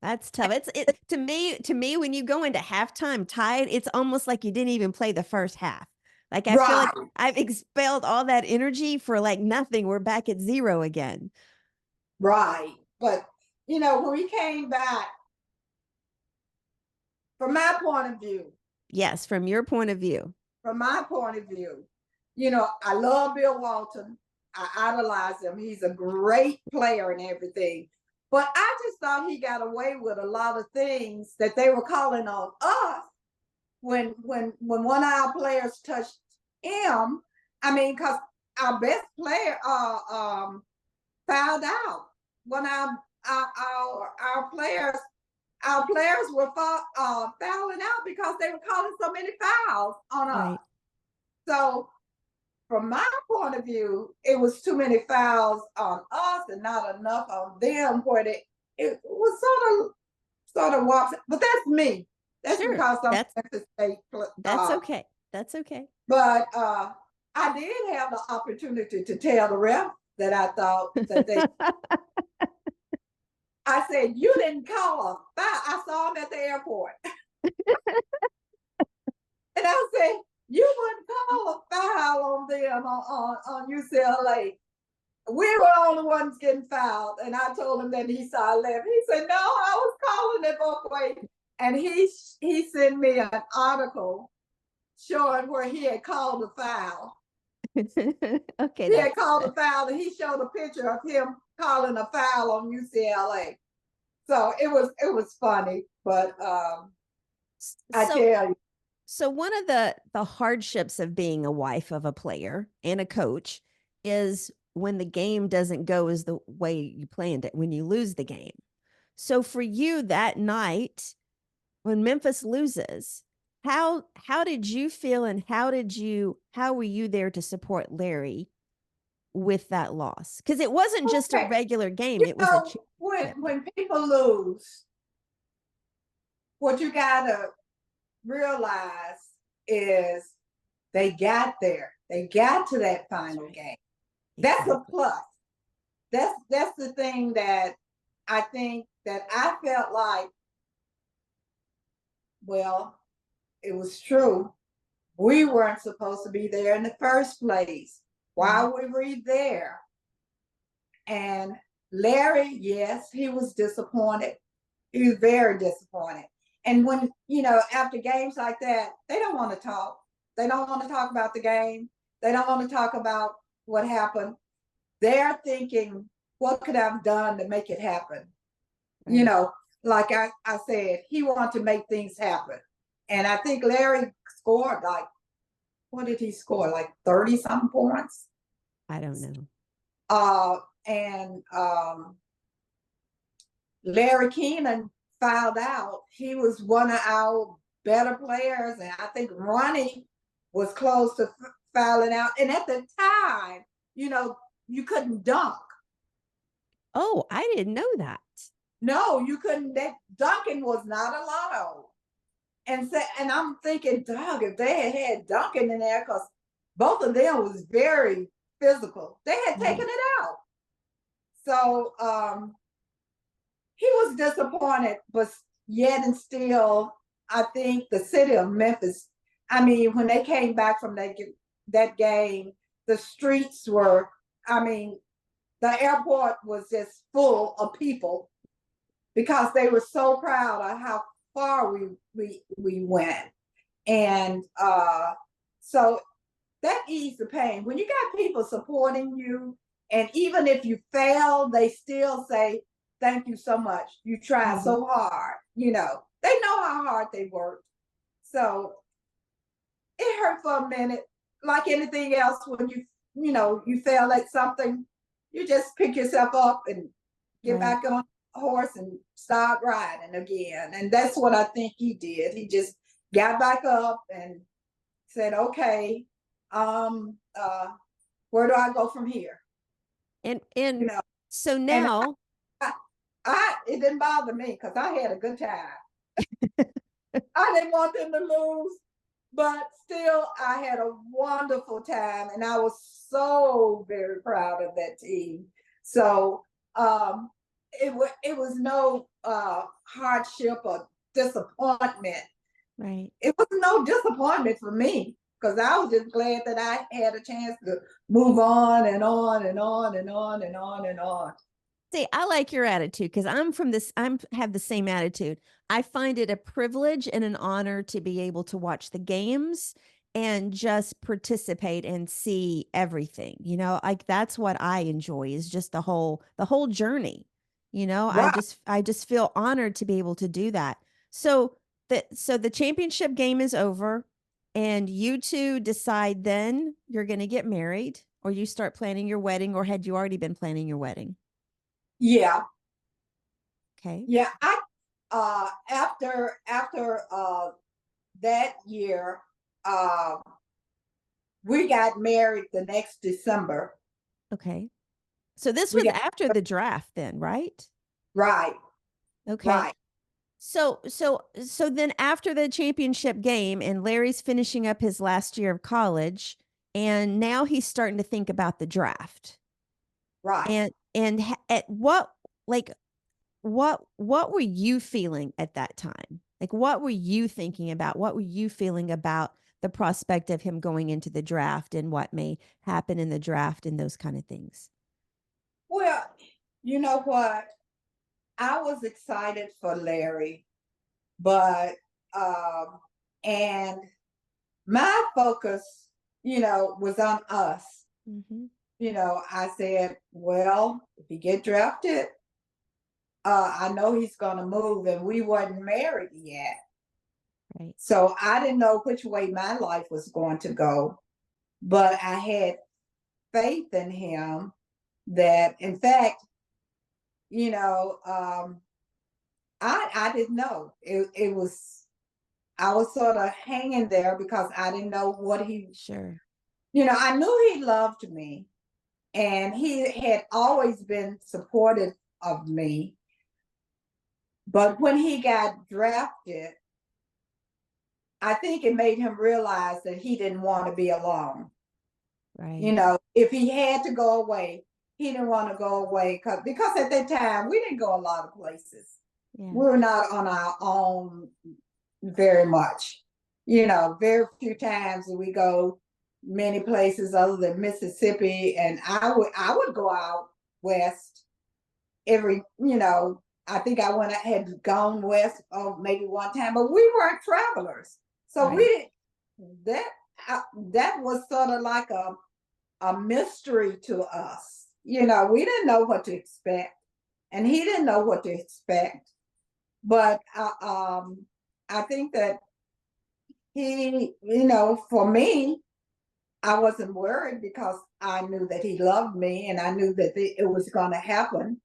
That's tough. It to me when you go into halftime tied, it's almost like you didn't even play the first half. Like I feel like Right, I've expelled all that energy for like nothing. We're back at zero again. right. But, you know, when we came back, from my point of view, Yes, from your point of view. from my point of view, you know, I love Bill Walton. I idolize him. He's a great player and everything. But I just thought he got away with a lot of things that they were calling on us when one of our players touched him. I mean, because our best player fouled out. One of our players were fouling out because they were calling so many fouls on us. Right. So from my point of view, it was too many fouls on us and not enough on them where it was sort of walks. But that's me. That's Sure. because I'm That's Texas State. that's okay. That's okay. But I did have the opportunity to tell the ref that I thought that they. I said, you didn't call him. I saw him at the airport. And I said, you wouldn't call a foul on them on UCLA. We were the only ones getting fouled. And I told him that he saw left. He said, no, I was calling it both ways. And he sent me an article showing where he had called a foul. Okay. He had called a foul, and he showed a picture of him calling a foul on UCLA. So it was funny, but I So tell you, so one of the hardships of being a wife of a player and a coach is when the game doesn't go as the way you planned it, when you lose the game. So for you that night when Memphis loses, how did you feel and how were you there to support Larry with that loss? Because it wasn't just a okay, regular game, you it was a know, championship. when people lose, what you gotta realize is they got there. They got to that final game. That's a Exactly. plus. That's the thing that I think that I felt like, well, it was true. We weren't supposed to be there in the first place. Why Right. were we there? And Larry, yes, he was disappointed. He was very disappointed. And when, you know, after games like that, they don't want to talk. They don't want to talk about the game. They don't want to talk about what happened. They're thinking, what could I have done to make it happen? You Right. know, like I said, he wanted to make things happen. And I think Larry scored like, what did he score? Like 30 something points. I don't know. And Larry Keenan fouled out. He was one of our better players, and I think Ronnie was close to fouling out. And at the time, you know, you couldn't dunk. Oh, I didn't know that. No, you couldn't. That dunking was not a lotto. And I'm thinking, dog, if they had Duncan in there, because both of them was very physical, they had taken Right. it out. So he was disappointed, but yet and still, I think the city of Memphis, I mean, when they came back from that game, the streets were, I mean, the airport was just full of people because they were so proud of how far we went. And so that eased the pain. When you got people supporting you, and even if you fail, they still say, thank you so much. You tried so hard. You know, they know how hard they worked. So it hurt for a minute, like anything else. When you know, you fail at something, you just pick yourself up and get back on a horse and start riding again. And that's what I think he did. He just got back up and said, okay, where do I go from here? And You know, so and now it didn't bother me because I had a good time. I didn't want them to lose, but still I had a wonderful time, and I was so very proud of that team. So it was no hardship or disappointment. right. It was no disappointment for me because I was just glad that I had a chance to move on and on and on and on and on and on. See, I like your attitude because I'm have the same attitude. I find it a privilege and an honor to be able to watch the games and just participate and see everything. You know, like that's what I enjoy is just the whole journey. You know, Right. I just feel honored to be able to do that. So the championship game is over and you two decide then you're going to get married or you start planning your wedding, or had you already been planning your wedding? Yeah. Okay. Yeah. I after that year, uh we got married the next December. Okay. So this We was got after the draft then, right? right, Okay. right. So then after the championship game and Larry's finishing up his last year of college and now he's starting to think about the draft. Right. At what, like what were you feeling at that time? Like what were you thinking about? What were you feeling about the prospect of him going into the draft and what may happen in the draft and those kind of things? Well, you know what? I was excited for Larry, but um and my focus, was on us. Mhm. I said, well, if he get drafted, I know he's gonna move, and we weren't married yet. Right. So I didn't know which way my life was going to go, but I had faith in him that, in fact, you know, um, I didn't know. It was I was sort of hanging there because I didn't know what Sure. I knew he loved me, and he had always been supportive of me. But when he got drafted, I think it made him realize that he didn't want to be alone. Right. If he had to go away, he didn't want to go away because at that time we didn't go a lot of places. Yeah. We were not on our own very much. Very few times did we go many places other than Mississippi, and I would go out west every. I think I had gone west maybe one time, but we weren't travelers, so we Right. didn't. That that was sort of like a mystery to us. We didn't know what to expect, and he didn't know what to expect. But I think that he, for me, I wasn't worried because I knew that he loved me, and I knew that it was going to happen.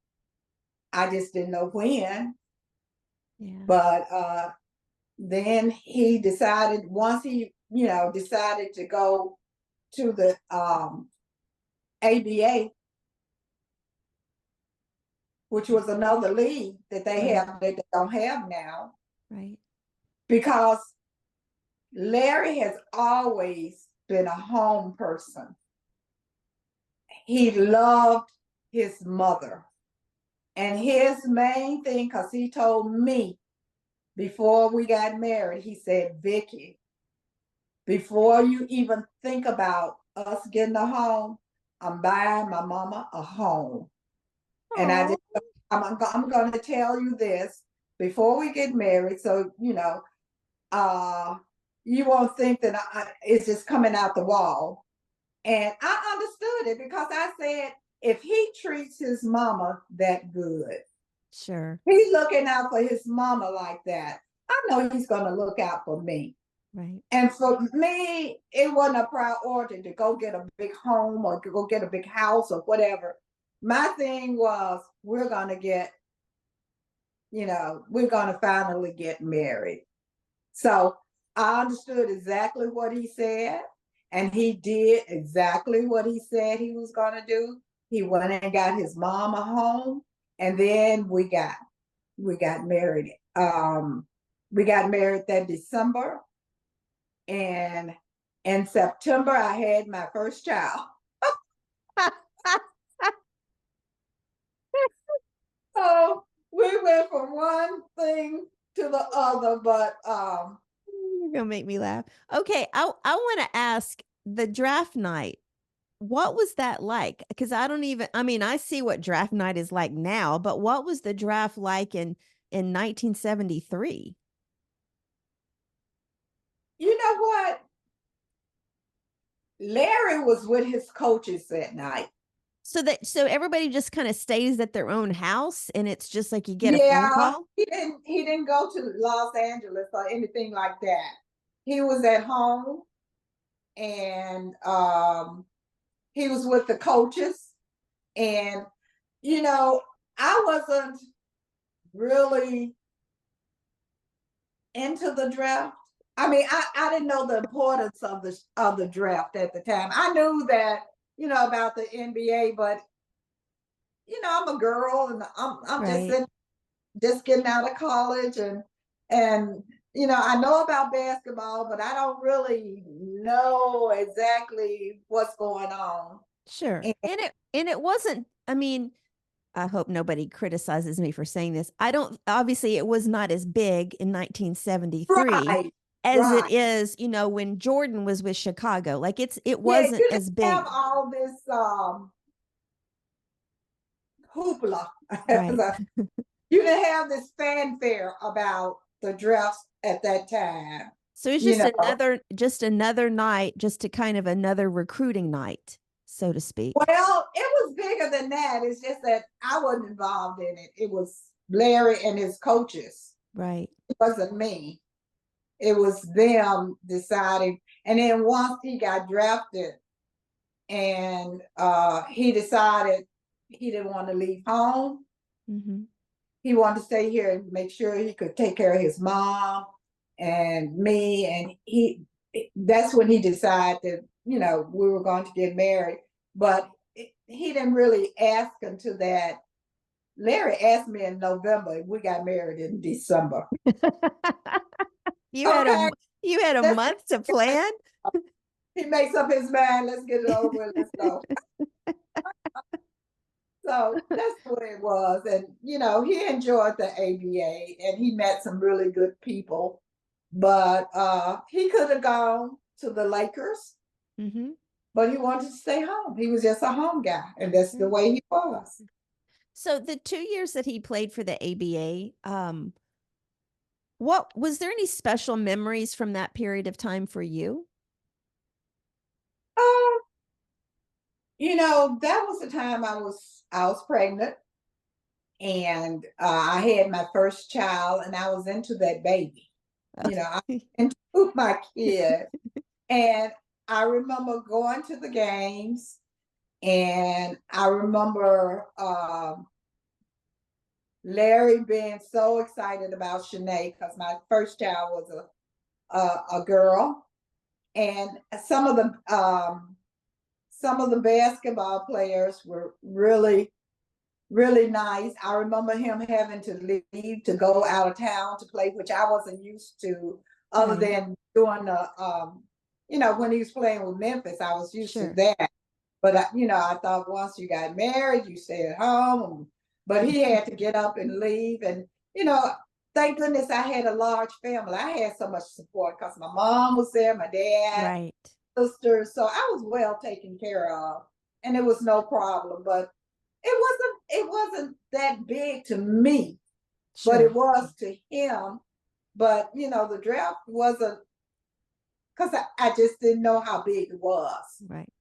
I just didn't know when. Yeah. But then he decided, once he, decided to go to the ABA, which was another league that they Right. have that they don't have now, Right. because Larry has always been a home person. He loved his mother. And his main thing, because he told me before we got married, he said, Vicki, before you even think about us getting a home, I'm buying my mama a home. And Oh. I'm going to tell you this. before we get married. So, you won't think that it's just coming out the wall. And I understood it because I said, if he treats his mama that good, Sure. he's looking out for his mama like that, I know he's going to look out for me. Right. And for me, it wasn't a priority to go get a big home or to go get a big house or whatever. My thing was, we're going to finally get married. So I understood exactly what he said, and he did exactly what he said he was going to do. He went and got his mom a home, and then we got married. We got married that December, and in September I had my first child. So we went from one thing to the other, but You're gonna make me laugh. Okay, I want to ask the draft night. What was that like? Because I mean, I see what draft night is like now, but what was the draft like in 1973? you know what? Larry was with his coaches that night. So everybody just kind of stays at their own house and it's just like you get a phone Yeah, call? he didn't go to Los Angeles or anything like that. He was at home, and he was with the coaches. And I wasn't really into the draft. I mean, I didn't know the importance of the draft at the time. I knew that, about the NBA, but I'm a girl, and I'm Right. just getting out of college, and I know about basketball, but I don't really know exactly what's going on. Sure. And And it wasn't, I mean, I hope nobody criticizes me for saying this. I don't Obviously it was not as big in 1973 right, as it right. is, when Jordan was with Chicago. Like it Yeah, wasn't you as didn't have big. all this hoopla. Right. You didn't have this fanfare about the drafts at that time. So it's You know, just another night, just another recruiting night, so to speak. well, it was bigger than that. It's just that I wasn't involved in it. It was Larry and his coaches. Right. It wasn't me. It was them deciding. And then once he got drafted, and he decided he didn't want to leave home. Mm-hmm. He wanted to stay here and make sure he could take care of his mom and me. And that's when he decided that, we were going to get married. But he didn't really ask until that. Larry asked me in November. We got married in December. You had Okay. a That's, month to plan? he makes up his mind. Let's get it over. Let's go. So that's the way it was. And, he enjoyed the ABA, and he met some really good people. But he could have gone to the Lakers, Mm-hmm. but he wanted to stay home. He was just a home guy, and that's the way he was. So the 2 years that he played for the ABA, what was there any special memories from that period of time for you? Uh, that was the time I was pregnant, and I had my first child, and I was into that baby. I into my kid. And I remember going to the games, and I remember Larry being so excited about Shanae, because my first child was a girl, and some of the basketball players were really, really nice. I remember him having to leave to go out of town to play, which I wasn't used to, other Right. than doing when he was playing with Memphis. I was used to Sure. that. But I thought once you got married, you stay at home. But he had to get up and leave, and thank goodness I had a large family. I had so much support because my mom was there, my dad, Right. sisters, so I was well taken care of, and it was no problem. But it wasn't that big to me. but Sure. it was to him. But you know, the draft wasn't, because I just didn't know how big it was. Right.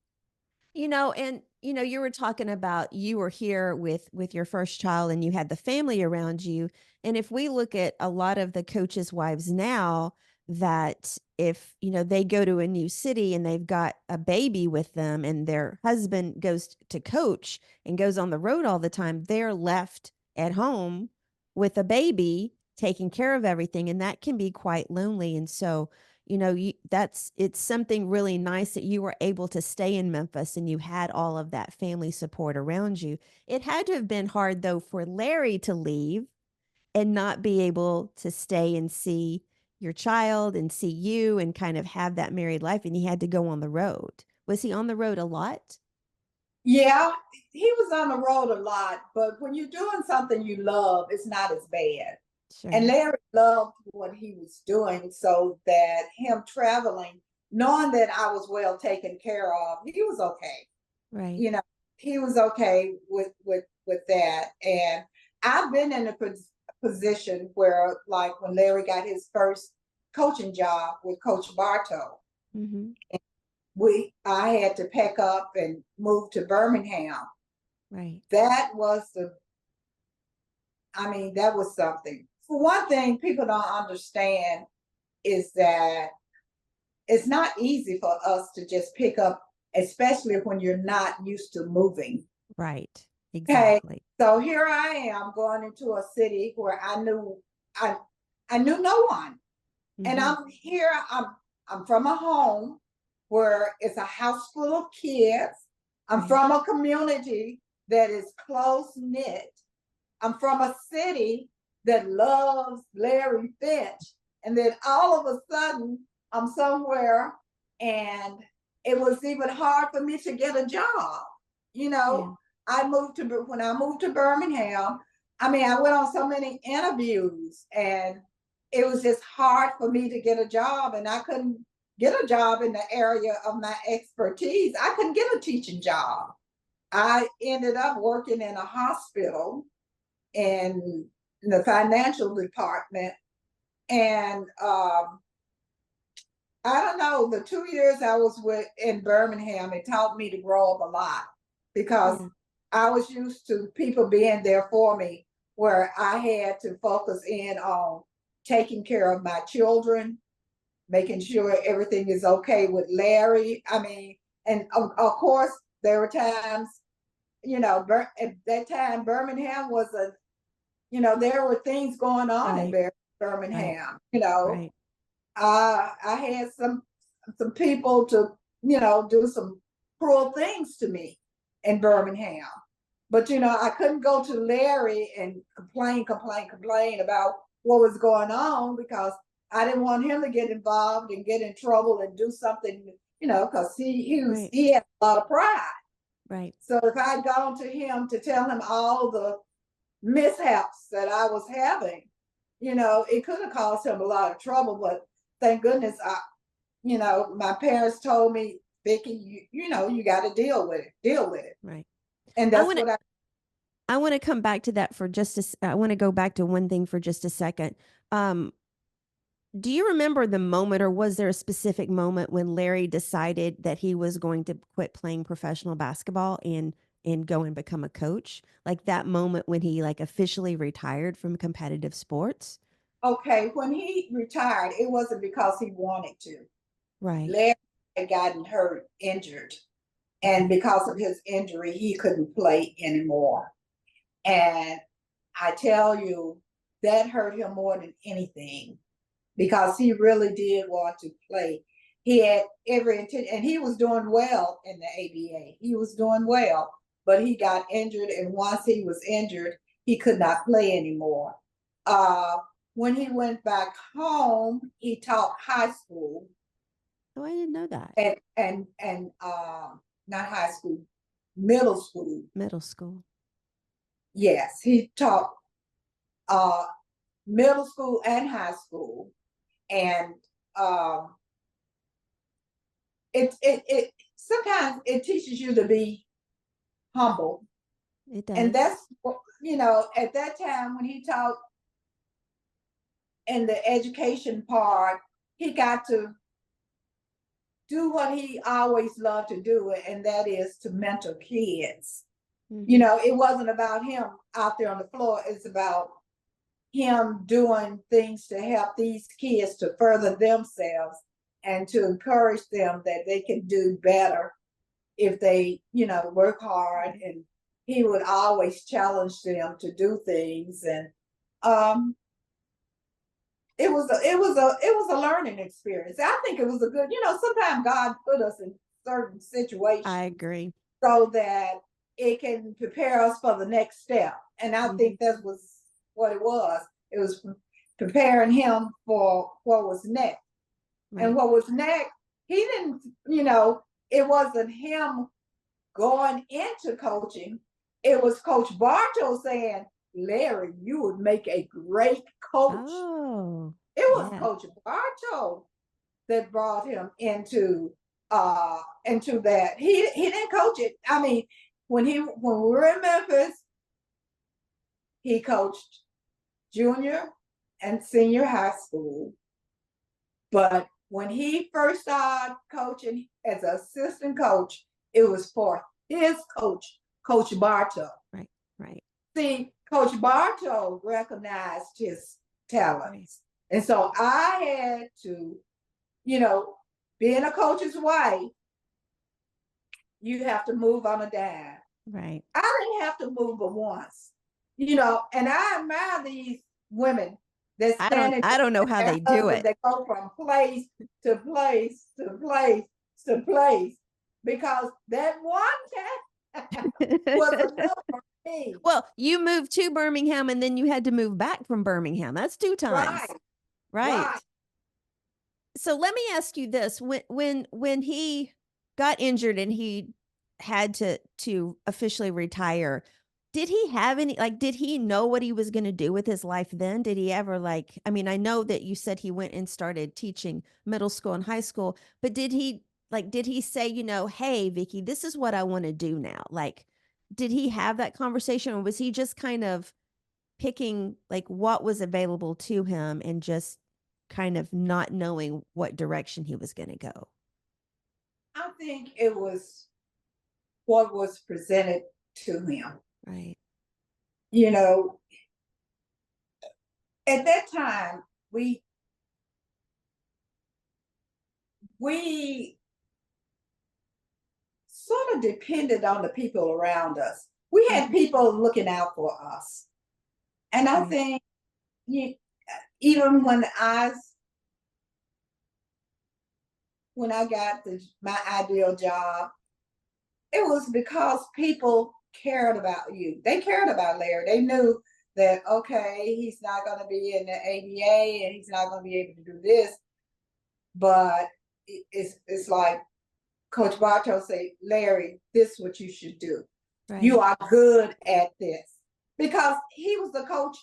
And you were talking about you were here with your first child and you had the family around you. And if we look at a lot of the coaches' wives now, that if they go to a new city and they've got a baby with them and their husband goes to coach and goes on the road all the time, they're left at home with a baby taking care of everything, and that can be quite lonely. And so it's something really nice that you were able to stay in Memphis and you had all of that family support around you. It had to have been hard though for Larry to leave and not be able to stay and see your child and see you and kind of have that married life, and he had to go on the road. Was he on the road a lot? Yeah, he was on the road a lot, but when you're doing something you love, it's not as bad. And Sure. Larry loved what he was doing, so that him traveling, knowing that I was well taken care of, he was okay. Right. You know, he was okay with that. And I've been in a position where, like, when Larry got his first coaching job with Coach Bartow, Mm-hmm. I had to pack up and move to Birmingham. Right. That was that was something. For one thing, people don't understand is that it's not easy for us to just pick up, especially when you're not used to moving. Right. Okay, Exactly. so here I am going into a city where I I knew no one, and Mm-hmm. I'm from a home where it's a house full of kids. I'm Right. from a community that is close knit. I'm from a city that loves Larry Finch. And then all of a sudden, I'm somewhere, and it was even hard for me to get a job. You Yeah. know, when I moved to Birmingham, I went on so many interviews, and it was just hard for me to get a job, and I couldn't get a job in the area of my expertise. I couldn't get a teaching job. I ended up working in a hospital in the financial department. And I don't know, the 2 years I was in Birmingham, it taught me to grow up a lot, because Yeah. I was used to people being there for me, where I had to focus in on taking care of my children, making sure everything is okay with Larry. And of course, there were times, at that time, Birmingham was there were things going on in Right. Right. Birmingham. Right. I had some people to, do some cruel things to me in Birmingham. But I couldn't go to Larry and complain about what was going on, because I didn't want him to get involved and get in trouble and do something, because Right. he had a lot of pride. Right. So if I'd gone to him to tell him all the mishaps that I was having, it could have caused him a lot of trouble. But thank goodness, my parents told me, Vicki, you got to deal with it, Right. and I that's want to what I. I want to come back to that for I want to go back to one thing for just a second. Um, do you remember the moment, or was there a specific moment when Larry decided that he was going to quit playing professional basketball and go and become a coach? Like that moment when he like officially retired from competitive sports? Okay, when he retired, it wasn't because he wanted to. Right. Larry had gotten hurt, injured, and Okay. because of his injury, he couldn't play anymore. And I tell you, that hurt him more than anything, because he really did want to play. He had every intent, and he was doing well in the ABA. He was doing well, but he got injured, and once he was injured, he could not play anymore. Uh, when he went back home, he taught high school, Oh, I didn't know that. and not high school, middle school. Middle school. Yes, he taught uh, middle school and high school, and um, it sometimes it teaches you to be humble. It And does. that's at that time when he taught in the education part, he got to do what he always loved to do, and that is to mentor kids. You know, it wasn't about him out there on the floor. It's about him doing things to help these kids to further themselves and to encourage them that they can do better if they, you know, work hard. And he would always challenge them to do things. And it was a learning experience. I think it was a good, you know, sometimes God put us in certain situations. I agree. So that it can prepare us for the next step. And I think that was what it was. It was preparing him for what was next. Right. And what was next, he didn't, you know, it wasn't him going into coaching. It was Coach Bartow saying, Larry, you would make a great coach. Oh, it was Coach Bartow that brought him into that. He didn't coach it. I mean, when we were in Memphis, he coached junior and senior high school. But when he first started coaching as an assistant coach, it was for his coach, Coach Bartow. Right, right. See, Coach Bartow recognized his talents. And so I had to, you know, being a coach's wife, you have to move on a dime. Right. I didn't have to move but once, you know, and I admire these women that stand I don't know how they do it. They go from place to place to place to place because that one was enough for me. Well, you moved to Birmingham and then you had to move back from Birmingham. That's 2 times. Right. So let me ask you this. When he got injured and he had to officially retire, did he have any, like, did he know what he was going to do with his life then? Did he ever, like, I mean, I know that you said he went and started teaching middle school and high school, but did he say, you know, hey, Vicki, this is what I want to do now? Like, did he have that conversation, or was he just kind of picking like what was available to him and just kind of not knowing what direction he was going to go? I think it was what was presented to him. Right. You know, at that time, we sort of depended on the people around us. We had people looking out for us. And I think even when I got my ideal job, it was because people cared about you. They cared about Larry. They knew that, okay, he's not going to be in the ABA and he's not going to be able to do this. But it's like Coach Bartow say, Larry, this is what you should do. Right. You are good at this. Because he was the coach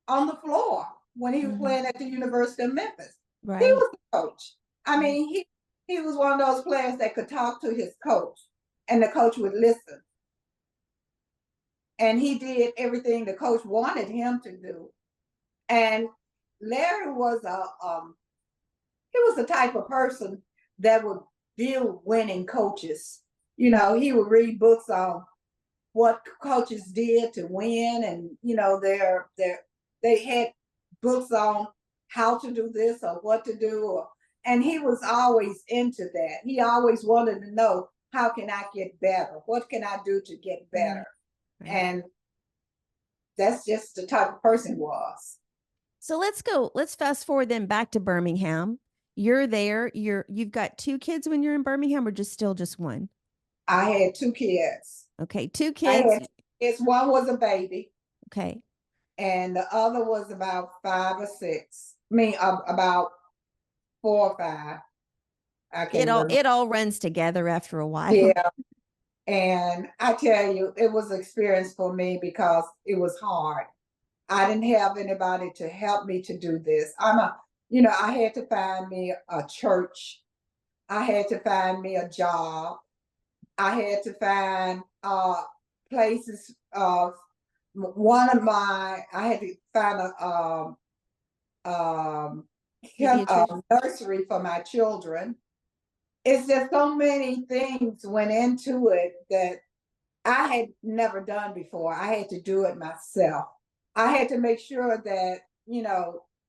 on the floor when he was playing at the University of Memphis. Right. He was the coach. I mean, he was one of those players that could talk to his coach and the coach would listen. And he did everything the coach wanted him to do. And Larry was he was the type of person that would build winning coaches. You know, he would read books on what coaches did to win, and you know, they had books on how to do this or what to do, and he was always into that. He always wanted to know, how can I get better? What can I do to get better? Right. And that's just the type of person he was. So let's fast forward then back to Birmingham. You're there, you've got 2 kids when you're in Birmingham, or just one? I had 2 kids. Okay, 2 kids. One was a baby. Okay. And the other was about 5 or 6. I mean, about 4 or 5. I can't remember. It all runs together after a while. Yeah. And I tell you, it was an experience for me because it was hard. I didn't have anybody to help me to do this. I had to find me a church. I had to find me a job. I had to find places. I had to find um, Pediatrician. nursery for my children. It's just so many things went into it that I had never done before. I had to do it myself. I had to make sure that,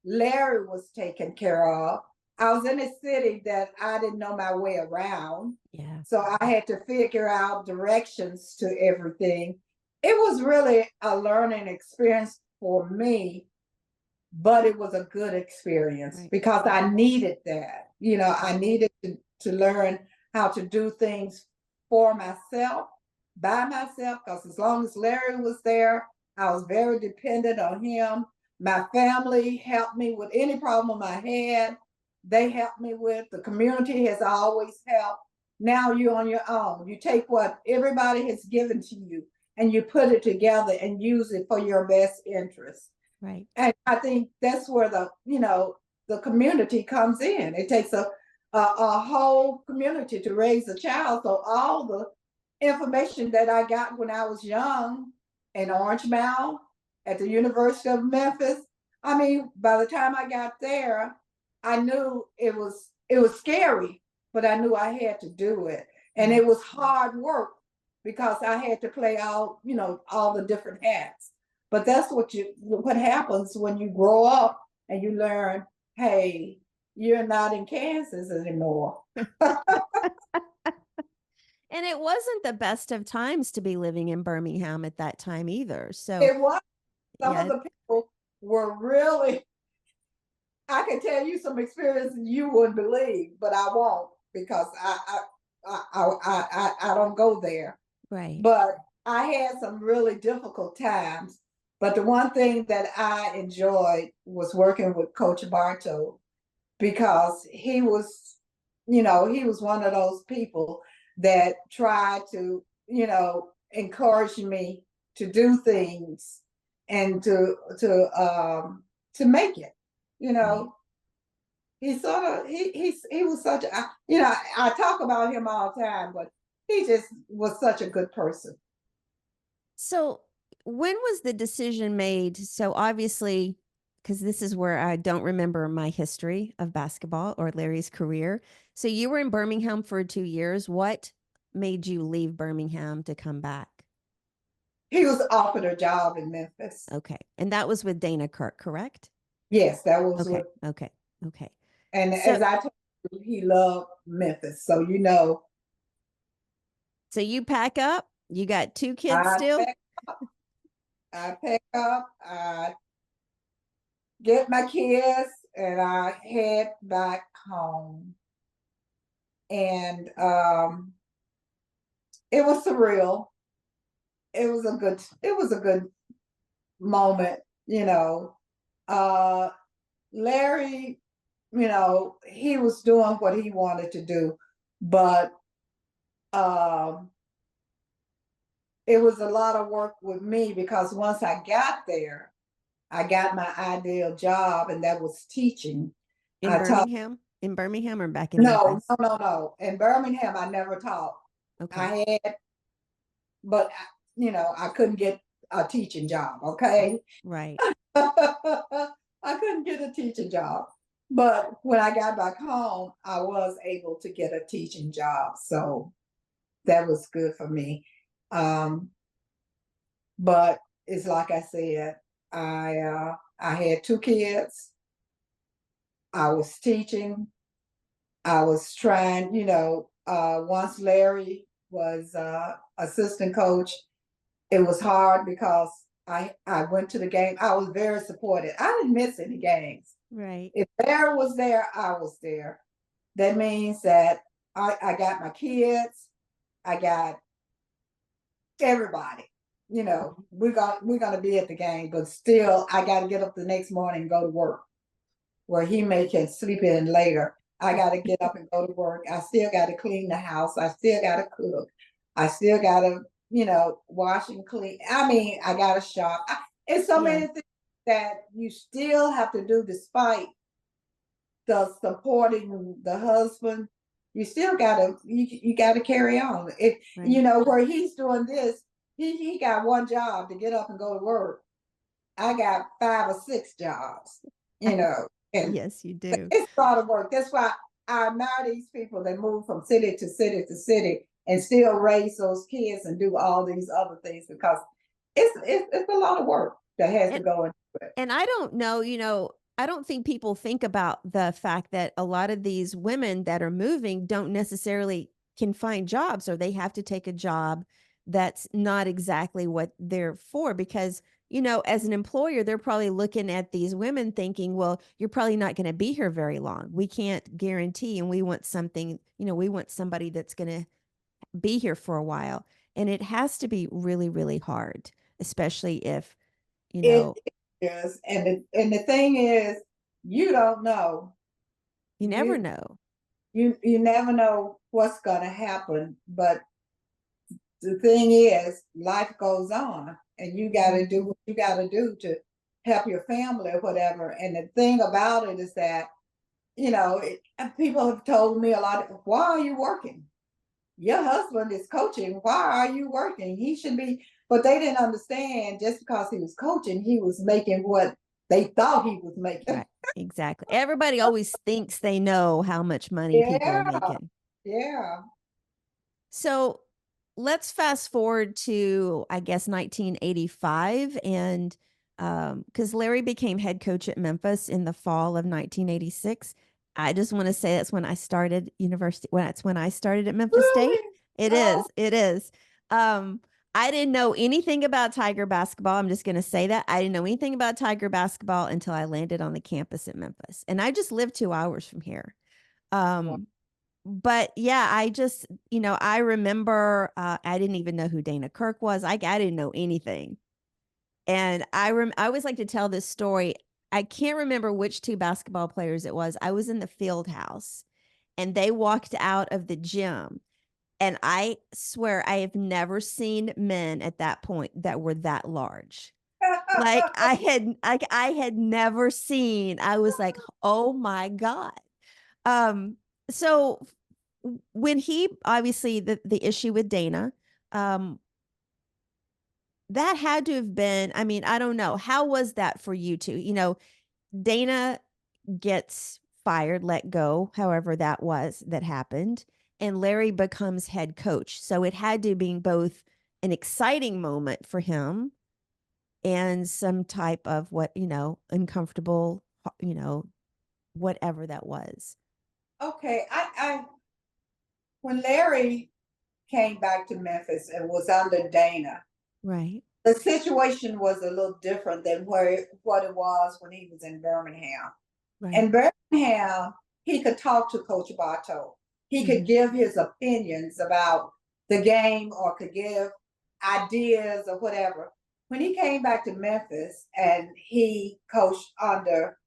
Larry was taken care of. I was in a city that I didn't know my way around. Yeah. So I had to figure out directions to everything. It was really a learning experience for me, but it was a good experience Right. because I needed that. I needed to learn how to do things for myself, by myself, because as long as Larry was there, I was very dependent on him. My family helped me with any problem I had. They helped me with. The community has always helped. Now you're on your own. You take what everybody has given to you and you put it together and use it for your best interest. Right. And I think that's where the community comes in. It takes a whole community to raise a child. So all the information that I got when I was young in Orange Mound at the University of Memphis, I mean, by the time I got there, I knew it was scary, but I knew I had to do it. And it was hard work because I had to play all the different hats. But that's what happens when you grow up and you learn, hey, you're not in Kansas anymore. And it wasn't the best of times to be living in Birmingham at that time either. So It was some of yeah, the people were really, I can tell you some experiences you wouldn't believe, but I won't because I don't go there. right. But I had some really difficult times. But the one thing that I enjoyed was working with Coach Bartow because he was one of those people that tried to, encourage me to do things and to make it. You Right. know, he sort of he was such I talk about him all the time, but he just was such a good person. So when was the decision made? So obviously, because this is where I don't remember my history of basketball or Larry's career. So you were in Birmingham for 2 years. What made you leave Birmingham to come back? He was offered a job in Memphis. Okay. And that was with Dana Kirk, correct? Yes, that was Okay. what. Okay. Okay. And So as I told you, he loved Memphis. So so you pack up, you got two kids I still? pack up, I get my kids, and I head back home. And it was surreal. It was a good moment, you know. Uh Larry, he was doing what he wanted to do, but um it was a lot of work with me because once I got there, I got my ideal job, and that was teaching. In I taught. Birmingham? In Birmingham or back in No, Memphis? no, no, no. In Birmingham, I never taught. Okay. I had, but I couldn't get a teaching job. Okay, Right. I couldn't get a teaching job. But when I got back home, I was able to get a teaching job. So that was good for me. Um, but it's like I said, I had two kids. I was teaching. I was trying, once Larry was assistant coach, it was hard because I went to the game. I was very supported. I didn't miss any games. Right. If Larry was there, I was there. That means that I got my kids, I got everybody. We're gonna be at the game, but still I gotta get up the next morning and go to work where he may can sleep in later. I got to get up and go to work. I still got to clean the house. I still got to cook. I still got to, wash and clean. I mean, I got to shop. It's so Yeah. many things that you still have to do despite the supporting the husband. You still you got to carry on. Right. Where he's doing this, he got one job to get up and go to work. I got 5 or 6 jobs. you know, and Yes, you do. it's a lot of work. That's why I admire these people that move from city to city to city and still raise those kids and do all these other things because it's a lot of work that has to And go into it. and I don't know, I don't think people think about the fact that a lot of these women that are moving don't necessarily can find jobs, or they have to take a job that's not exactly what they're for, because as an employer, they're probably looking at these women thinking, well, you're probably not going to be here very long. We can't guarantee, and we want something, we want somebody that's going to be here for a while. And it has to be really, really hard, especially if, you It know, is, and the thing is, you don't know. you never You know. you never know what's gonna happen, but the thing is, life goes on, and you got to do what you got to do to help your family or whatever. And the thing about it is that, people have told me a lot. Why are you working? Your husband is coaching. Why are you working? He should be. But they didn't understand just because he was coaching, he was making what they thought he was making. Right. Exactly. Everybody always thinks they know how much money people are Yeah, making. yeah. So let's fast forward to, I guess, 1985. And because Larry became head coach at Memphis in the fall of 1986. I just want to say that's when I started university. Well, that's when I started at Memphis State. Really? It Oh, is. It is. Um, I didn't know anything about Tiger basketball. I'm just going to say that. I didn't know anything about Tiger basketball until I landed on the campus at Memphis. And I just lived 2 hours from here. wow. But yeah, I just, I remember I didn't even know who Dana Kirk was. I didn't know anything. And I always like to tell this story. I can't remember which two basketball players it was. I was in the field house and they walked out of the gym. And I swear I have never seen men at that point that were that large. I had never seen. I was like, "Oh my God." Um so when he obviously the issue with Dana, um, that had to have been, I mean, I don't know. How was that for you two? Dana gets fired, let go, however that was that happened, and Larry becomes head coach. So it had to be both an exciting moment for him and some type of uncomfortable, whatever that was. Okay, I when Larry came back to Memphis and was under Dana, Right. the situation was a little different than what it was when he was in Birmingham. Right. In Birmingham, he could talk to Coach Bartow. He could Mhm. give his opinions about the game or could give ideas or whatever. When he came back to Memphis and he coached under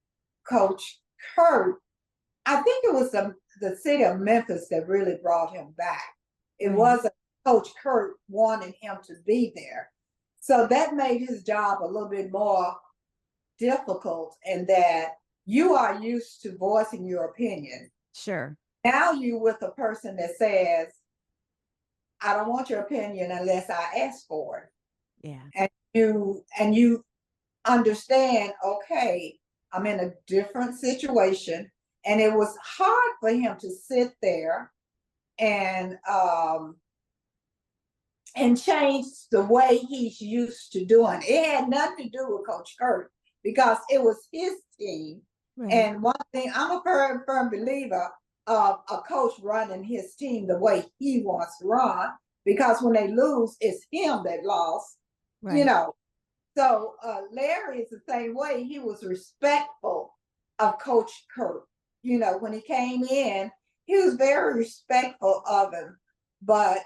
Coach Kurt, I think it was the city of Memphis that really brought him back. It Right. wasn't Coach Kurt wanting him to be there. So that made his job a little bit more difficult in that you are used to voicing your opinion. Sure. Now you with a person that says, I don't want your opinion unless I ask for it. Yeah. And you understand, okay, I'm in a different situation. And it was hard for him to sit there and change the way he's used to doing. It had nothing to do with Coach Kurt because it was his team. Right. And one thing, I'm a firm believer of a coach running his team the way he wants to run because when they lose, it's him that lost, you Right. know. So Larry is the same way. He was respectful of Coach Kurt. When he came in, he was very respectful of him, but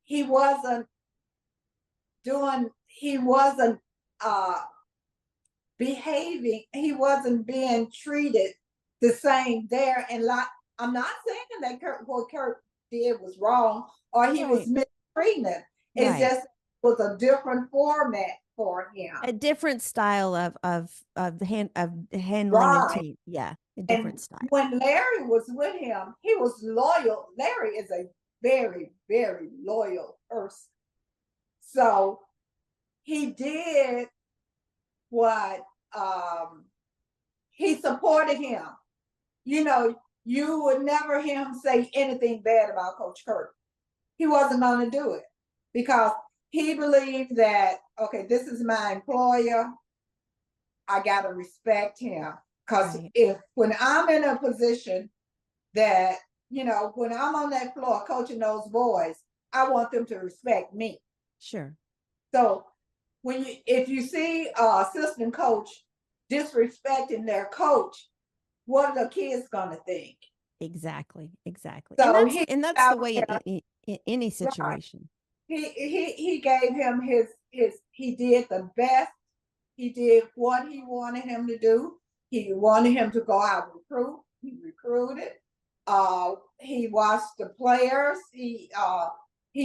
he wasn't he wasn't uh behaving, he wasn't being treated the same there. And like, I'm not saying that what Kurt did was wrong or he was Right. mistreating him. It's Right. just it was a different format for him. A different style of handling a Right. team. Yeah, a And different style. when Larry was with him, he was loyal. Larry is a very, very loyal person. So he did what he supported him. You know, you would never hear him say anything bad about Coach Kirk. He wasn't going to do it because he believed that, okay, this is my employer. I got to respect him. Because Right. when I'm in a position that, when I'm on that floor coaching those boys, I want them to respect me. Sure. So if you see assistant coach disrespecting their coach, what are the kids gonna think? Exactly. Exactly. And So that's he and that's the out way there, in any right. situation. He gave him his he did the best. He did what he wanted him to do. He wanted him to go out and recruit. He recruited. He watched the players. He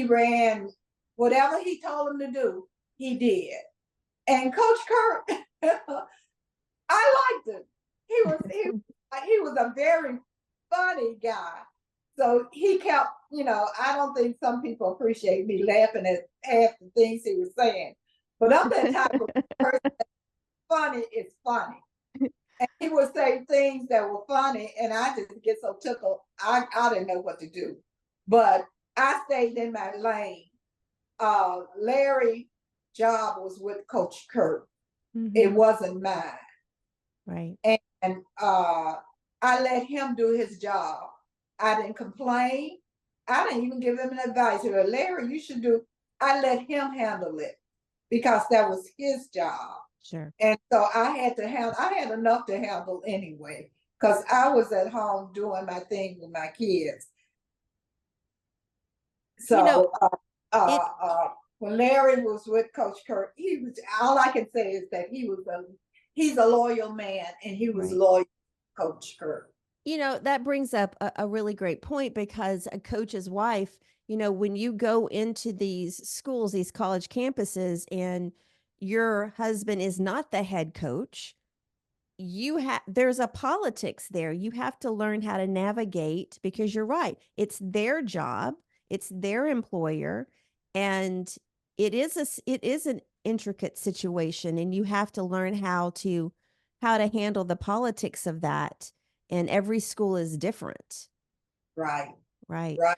ran whatever he told him to do. He did. And Coach Kirk, I liked him. He was a very funny guy. So he kept, I don't think some people appreciate me laughing at half the things he was saying. But I'm that type of person. Funny is funny. And he would say things that were funny, and I just get so tickled. I didn't know what to do. But I stayed in my lane. Larry job was with Coach Kirk. It Mhm. wasn't mine. Right. And I let him do his job. I didn't complain. I didn't even give him an advice. Larry, you should do. I let him handle it because that was his job. Sure. And so I had enough to handle anyway, because I was at home doing my thing with my kids. You know, So it when Larry was with Coach Kirk, all I can say is that he's a loyal man, and he was right. loyal to Coach Kirk. That brings up a really great point because a coach's wife, when you go into these schools, these college campuses, and your husband is not the head coach, there's a politics there. You have to learn how to navigate because you're right. It's their job, it's their employer, and it is an intricate situation, and you have to learn how to handle the politics of that. And every school is different. Right, Right. right.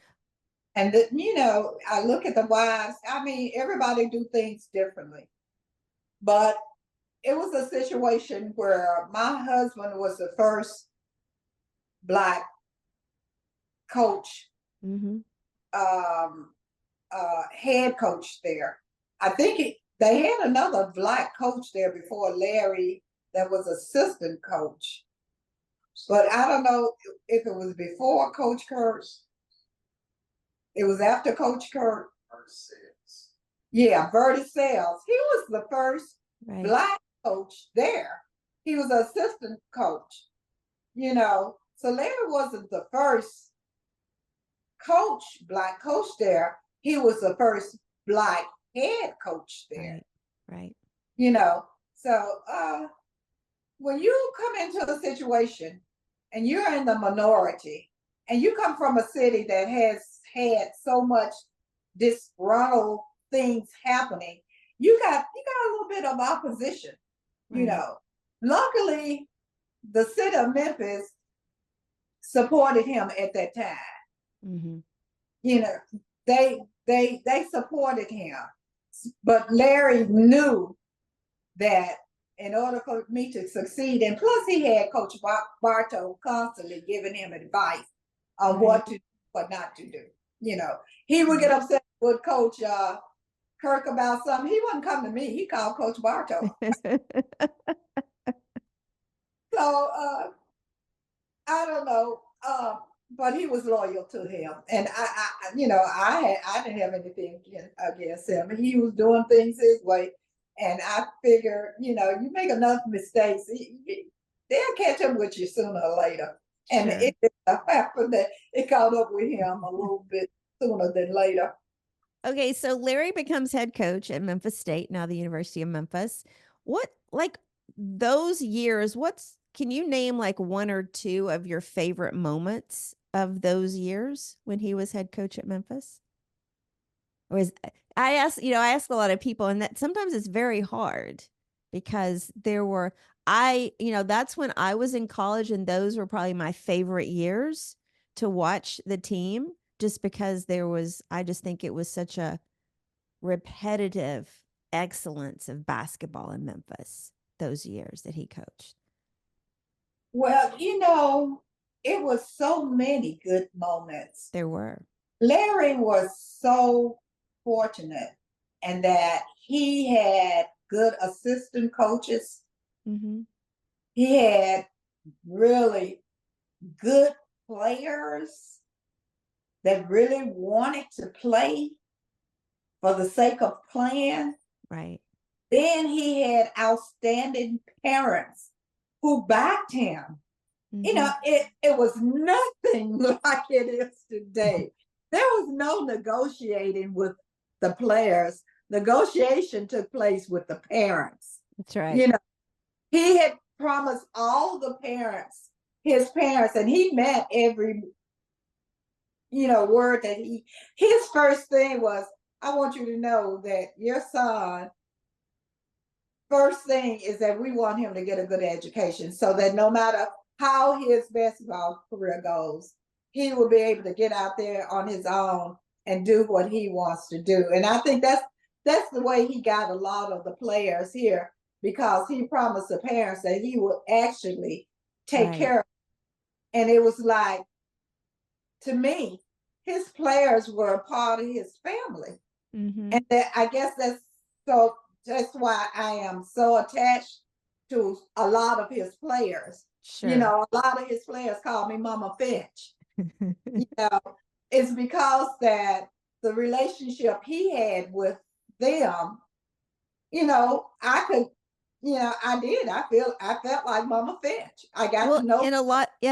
And I look at the wives. I mean, everybody do things differently, but it was a situation where my husband was the first black coach, Mhm. um, head coach there. I think they had another black coach there before Larry that was assistant coach, but I don't know if it was before Coach Kurt. It was after Coach Kurt. Yeah, Bertie Sales. He was the first Right. black coach there. He was an assistant coach, So Larry wasn't the first black coach there. He was the first black head coach there, Right. Right. you know. So when you come into a situation and you're in the minority and you come from a city that has had so much disgruntled things happening, you got a little bit of opposition, you Right. know. Luckily, the city of Memphis supported him at that time. Mhm. You know, they supported him. But Larry knew that in order for me to succeed, and plus he had Coach Bartow constantly giving him advice on Right. what to do, what not to do. He would get Right. upset with Coach Kirk about something. He wouldn't come to me. He called Coach Bartow. So I don't know, but he was loyal to him, and I didn't have anything against him. He was doing things his way, and I figure, you make enough mistakes, they'll catch up with you sooner or later. And Sure. it happened that it caught up with him a little bit sooner than later. Okay, so Larry becomes head coach at Memphis State, now the University of Memphis. What, like those years, can you name like one or two of your favorite moments of those years when he was head coach at Memphis? Or I ask a lot of people, and that sometimes it's very hard because that's when I was in college, and those were probably my favorite years to watch the team, just because I just think it was such a repetitive excellence of basketball in Memphis those years that he coached. Well, it was so many good moments. There were. Larry was so fortunate in that he had good assistant coaches. Mm-hmm. He had really good players that really wanted to play for the sake of playing. Right. Then he had outstanding parents who backed him. Mm-hmm. It was nothing like it is today. There was no negotiating with the players. Negotiation took place with the parents. That's right. He had promised all the parents, his parents, and he met every, word that his first thing was, I want you to know that your son, first thing is that we want him to get a good education so that no matter how his basketball career goes, he will be able to get out there on his own and do what he wants to do. And I think that's the way he got a lot of the players here, because he promised the parents that he would actually take care of them. And it was like, to me, his players were a part of his family. Mm-hmm. And I guess that's why I am so attached to a lot of his players. Sure. A lot of his players call me Mama Finch. It's because that the relationship he had with them, I could, I felt like Mama Finch. I got to know in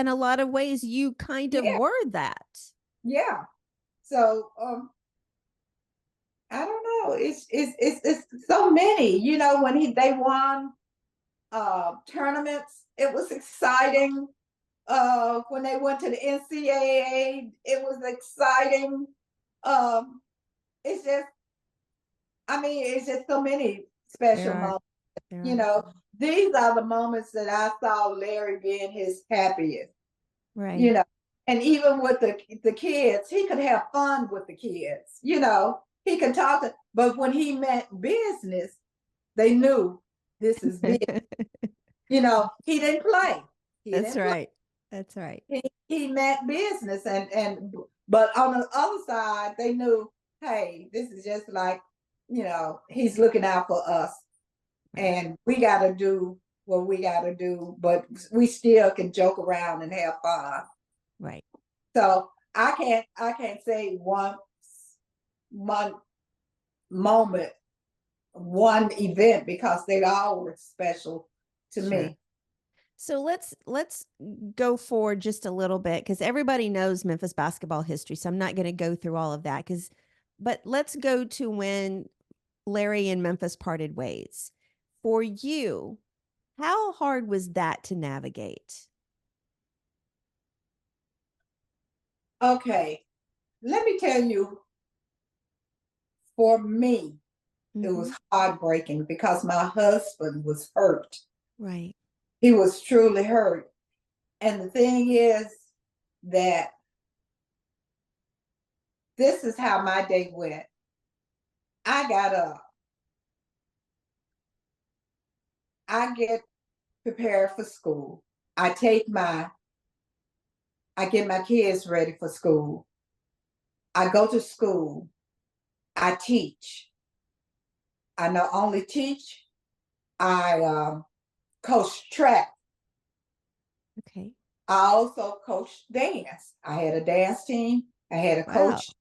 a lot of ways you kind of were that. Yeah. So I don't know. It's so many. When they won tournaments, it was exciting. When they went to the NCAA, it was exciting. It's just, it's just so many special moments. These are the moments that I saw Larry being his happiest. Right. And even with the kids, he could have fun with the kids. He could talk to, but when he met business, they knew this is big. He didn't play. That's right. That's right. He met business, but on the other side, they knew, hey, this is just like, he's looking out for us, and we got to do what we got to do, but we still can joke around and have fun. Right. So I can't say one moment, one event, because they all were special to me. So let's go forward just a little bit, because everybody knows Memphis basketball history. So I'm not going to go through all of that, but let's go to when Larry and Memphis parted ways. For you, how hard was that to navigate? Okay, let me tell you, for me, Mm-hmm. It was heartbreaking because my husband was hurt. Right. He was truly hurt. And the thing is that this is how my day went. I got up. I get prepared for school. I get my kids ready for school. I go to school. I teach. I not only teach, I coach track. Okay. I also coach dance. I had a dance team. I had a coach.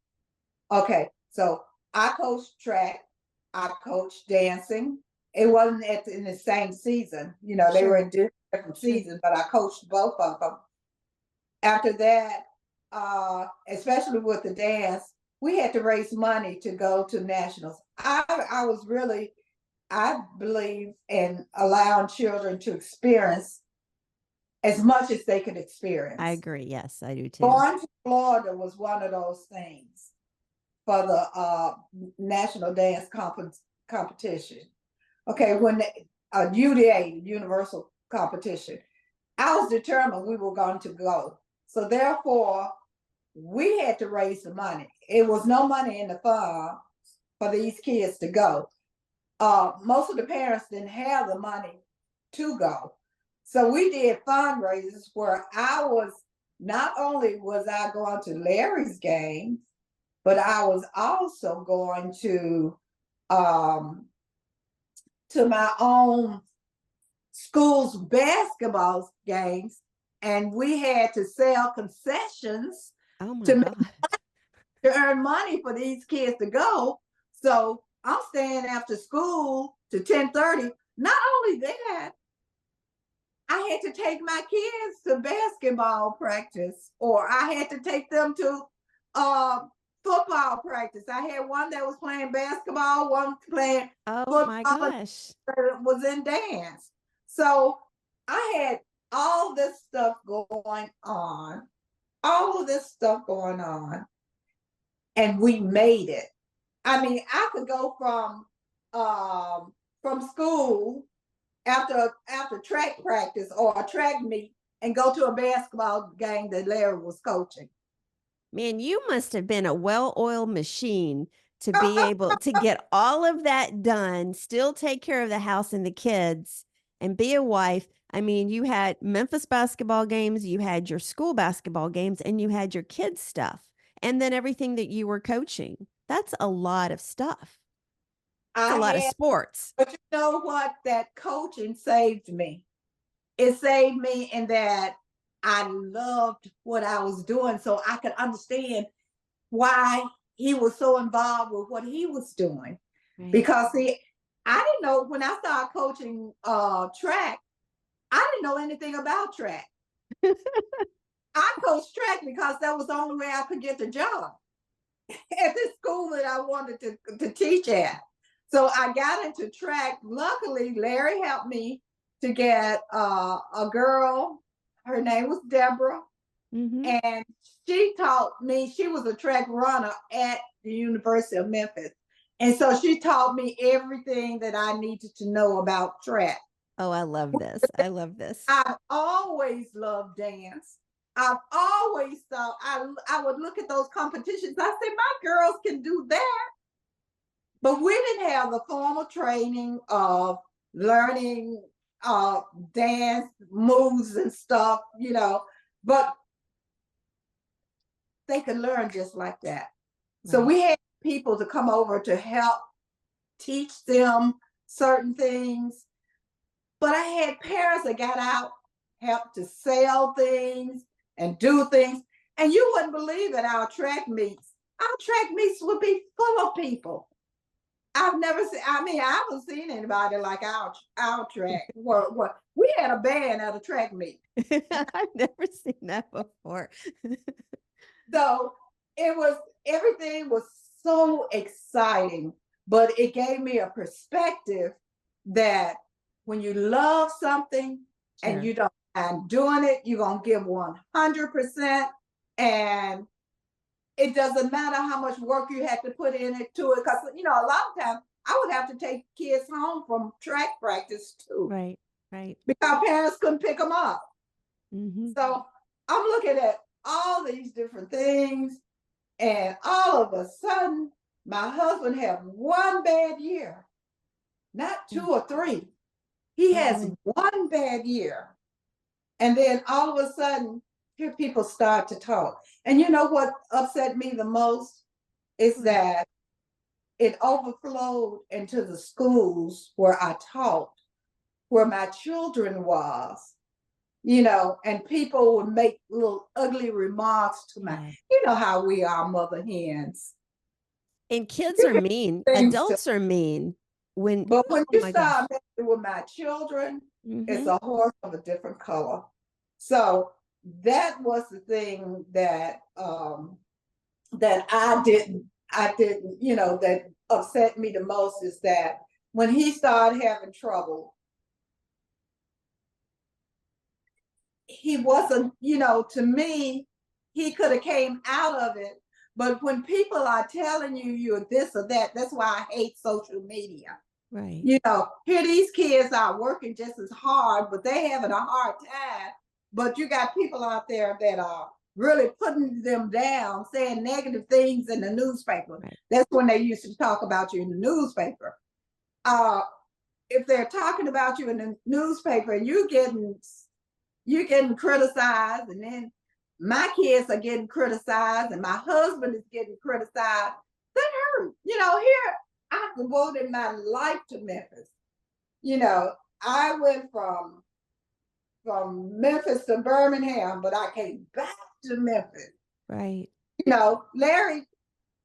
Okay, so I coached track. I coached dancing. It wasn't in the same season. They were in different seasons, but I coached both of them. After that, especially with the dance, we had to raise money to go to nationals. I believe in allowing children to experience as much as they could experience. I agree. Yes, I do too. Going to Florida was one of those things for the national dance competition. Okay, when UDA, Universal Competition. I was determined we were going to go. So therefore, we had to raise the money. It was no money in the fund for these kids to go. Most of the parents didn't have the money to go. So we did fundraisers where not only was I going to Larry's games, but I was also going to my own school's basketball games, and we had to sell concessions Oh my to, God. to earn money for these kids to go. So I'm staying after school to 10:30. Not only that, I had to take my kids to basketball practice, or I had to take them to football practice. I had one that was playing basketball, one playing Oh my football, gosh. was in dance. So I had all this stuff going on, all of this stuff going on, and we made it. I mean, I could go from school after track practice or a track meet and go to a basketball game that Larry was coaching. Man, you must have been a well-oiled machine to be able to get all of that done, still take care of the house and the kids, and be a wife. I mean, you had Memphis basketball games, you had your school basketball games, and you had your kids' stuff, and then everything that you were coaching. That's a lot of stuff. That's a lot of sports. But you know what? That coaching saved me. It saved me in that I loved what I was doing, so I could understand why he was so involved with what he was doing. Right. Because see, I didn't know when I started coaching track, I didn't know anything about track. I coached track because that was the only way I could get the job at the school that I wanted to teach at. So I got into track. Luckily, Larry helped me to get a girl. Her name was Deborah. And she taught me, she was a track runner at the University of Memphis. And so she taught me everything that I needed to know about track. Oh, I love this. I love this. I've always loved dance. I've always thought I would look at those competitions. I said, my girls can do that. But we didn't have the formal training of learning dance moves and stuff, you know, but they could learn just like that. Right. So we had people to come over to help teach them certain things. But I had parents that got out, helped to sell things and do things. And you wouldn't believe it, our track meets would be full of people. I've never seen, I mean, I haven't seen anybody like our track. We had a band at a track meet. I've never seen that before. So everything was so exciting, but it gave me a perspective that when you love something and you don't mind doing it, you're going to give 100%. And it doesn't matter how much work you have to put into it. Because, you know, a lot of times I would have to take kids home from track practice too. Right, right. Because parents couldn't pick them up. So I'm looking at all these different things. And all of a sudden, my husband had one bad year, not 2 or 3. He has one bad year. And then all of a sudden, here people start to talk. And you know what upset me the most is that it overflowed into the schools where I taught, where my children was, you know, and people would make little ugly remarks to my, you know how we are, mother hens. And kids are mean, adults are mean. But when you start messing with my children, it's a horse of a different color. So that was the thing that that I didn't, you know, that upset me the most is that when he started having trouble, he wasn't, you know, to me, he could have came out of it. But when people are telling you you're this or that, that's why I hate social media. Right. You know, here these kids are working just as hard, but they having a hard time. But you got people out there that are really putting them down, saying negative things in the newspaper. Right. That's when they used to talk about you in the newspaper. Uh, if they're talking about you in the newspaper and you're getting criticized, and then my kids are getting criticized, and my husband is getting criticized, that hurt. You know, here I've devoted my life to Memphis. You know, I went from Memphis to Birmingham, but I came back to Memphis. Right. You know, Larry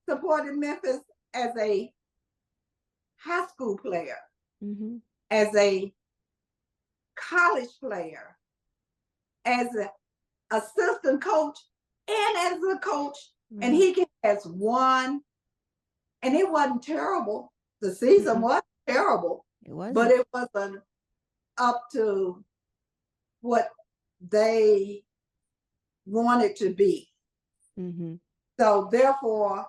supported Memphis as a high school player, Mm-hmm. as a college player, as an assistant coach, and as a coach. And Right. he has won, and it wasn't terrible. The season Mm-mm. wasn't terrible, It but wasn't. it wasn't up to what they wanted to be. Mm-hmm. So therefore,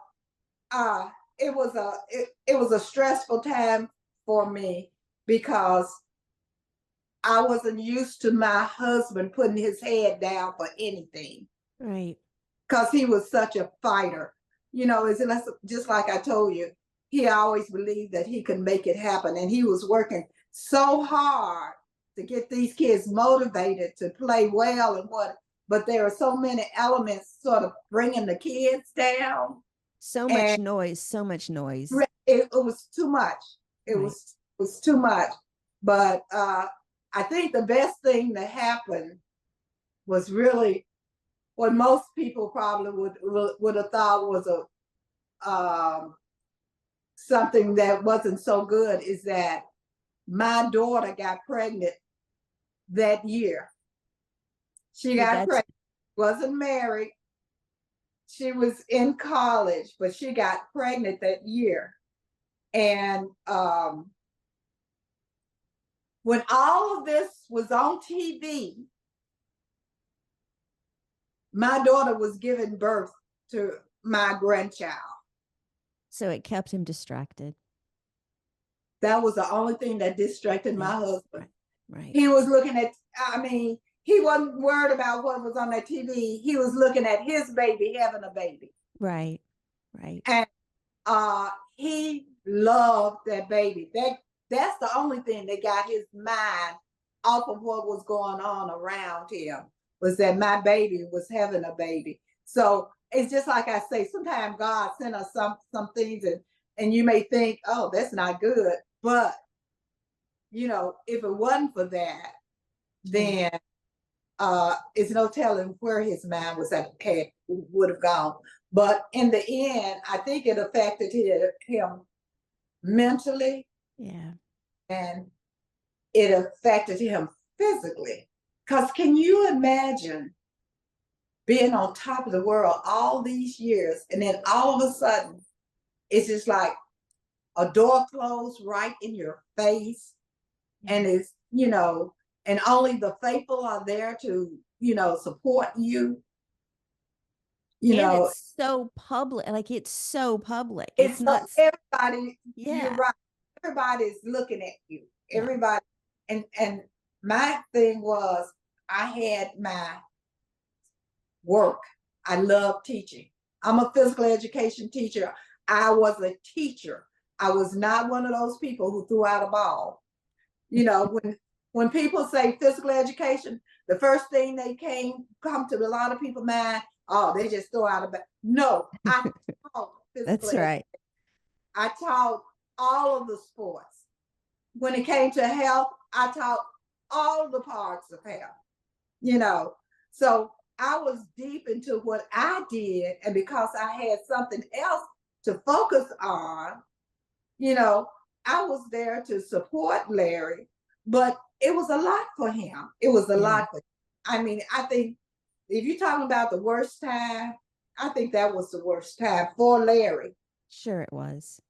it was a stressful time for me because I wasn't used to my husband putting his head down for anything Right. because he was such a fighter. You know, it's just like I told you, he always believed that he could make it happen, and he was working so hard to get these kids motivated to play well and what. But there are so many elements sort of bringing the kids down, So and much noise. So much noise. it was too much. It Right. was too much. But I think the best thing that happened was really what most people probably would have thought was a something that wasn't so good is that my daughter got pregnant that year. She Well, got that's pregnant, wasn't married. She was in college, but she got pregnant that year. And when all of this was on TV, my daughter was giving birth to my grandchild. so it kept him distracted. That was the only thing that distracted my Yeah. husband. Right. He was looking at, I mean, he wasn't worried about what was on that TV. He was looking at his baby having a baby. Right. Right. And he loved that baby. That's the only thing that got his mind off of what was going on around him, was that my baby was having a baby. So it's just like I say, sometimes God sent us some things, and you may think, oh, that's not good. But you know, if it wasn't for that, then it's no telling where his mind was at, would have gone. But in the end, I think it affected him mentally, Yeah. and it affected him physically. Because can you imagine being on top of the world all these years, and then all of a sudden, it's just like a door closed right in your face, and it's, you know, and only the faithful are there to, you know, support you. You And know, it's so public. Like it's so public. it's It's so not. everybody, you're Yeah. right. Everybody's looking at you. Yeah. Everybody, and my thing was I had my work. I love teaching. I'm a physical education teacher. I was a teacher. I was not one of those people who threw out a ball. You know, when people say physical education, the first thing they come to a lot of people's mind, oh, they just throw out a ball. No, I taught physical That's right. I taught all of the sports. When it came to health, I taught all the parts of health, you know. So I was deep into what I did, and because I had something else to focus on, you know, I was there to support Larry, but it was a lot for him. It was a Yeah. lot for him. I mean, I think if you're talking about the worst time, I think that was the worst time for Larry, Sure it was.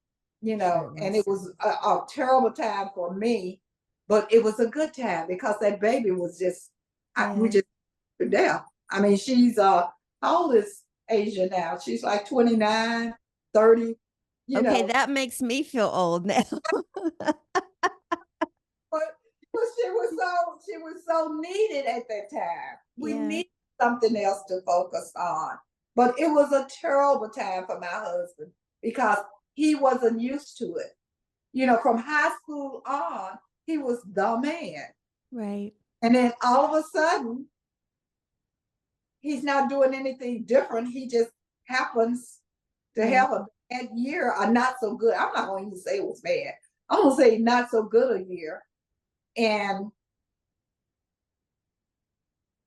you Sure know, it and was. it was a terrible time for me, but it was a good time because that baby was just, we Yeah. just to death. I mean, she's how old is Asia now? She's like 29, 30. you Okay, know, that makes me feel old now. but she was so needed at that time. We Yeah, need something else to focus on. But it was a terrible time for my husband because he wasn't used to it. You know, from high school on, he was the man. right. And then all of a sudden, he's not doing anything different. He just happens to Right. have a bad year, or not so good. I'm not going to even say it was bad. I'm going to say not so good a year. And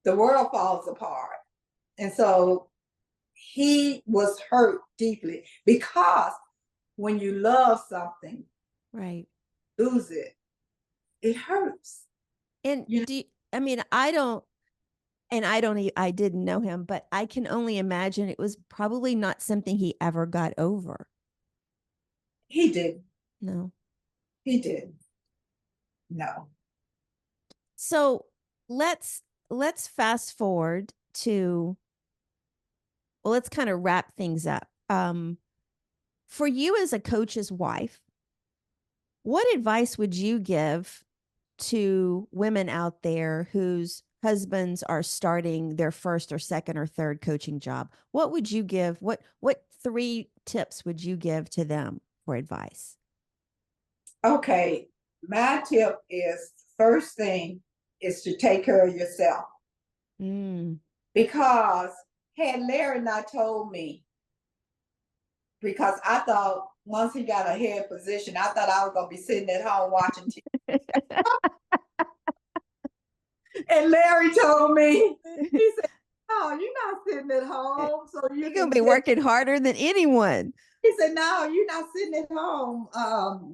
the world falls apart. And so he was hurt deeply because when you love something, Right. lose it, it hurts. And You know, I mean, I didn't know him, but I can only imagine it was probably not something he ever got over. he did. No. He did. No. So let's fast forward to, well, let's kind of wrap things up. For you as a coach's wife, what advice would you give to women out there whose husbands are starting their first or second or third coaching job? What would you give? What 3 tips would you give to them for advice? Okay. My tip is first thing is to take care of yourself Mm. because had Larry not told me, because I thought once he got a head position, I thought I was going to be sitting at home watching TV. And Larry told me, he said, "Oh, you're not sitting at home, so you You're gonna can be get." working harder than anyone. He said, "No, you're not sitting at home.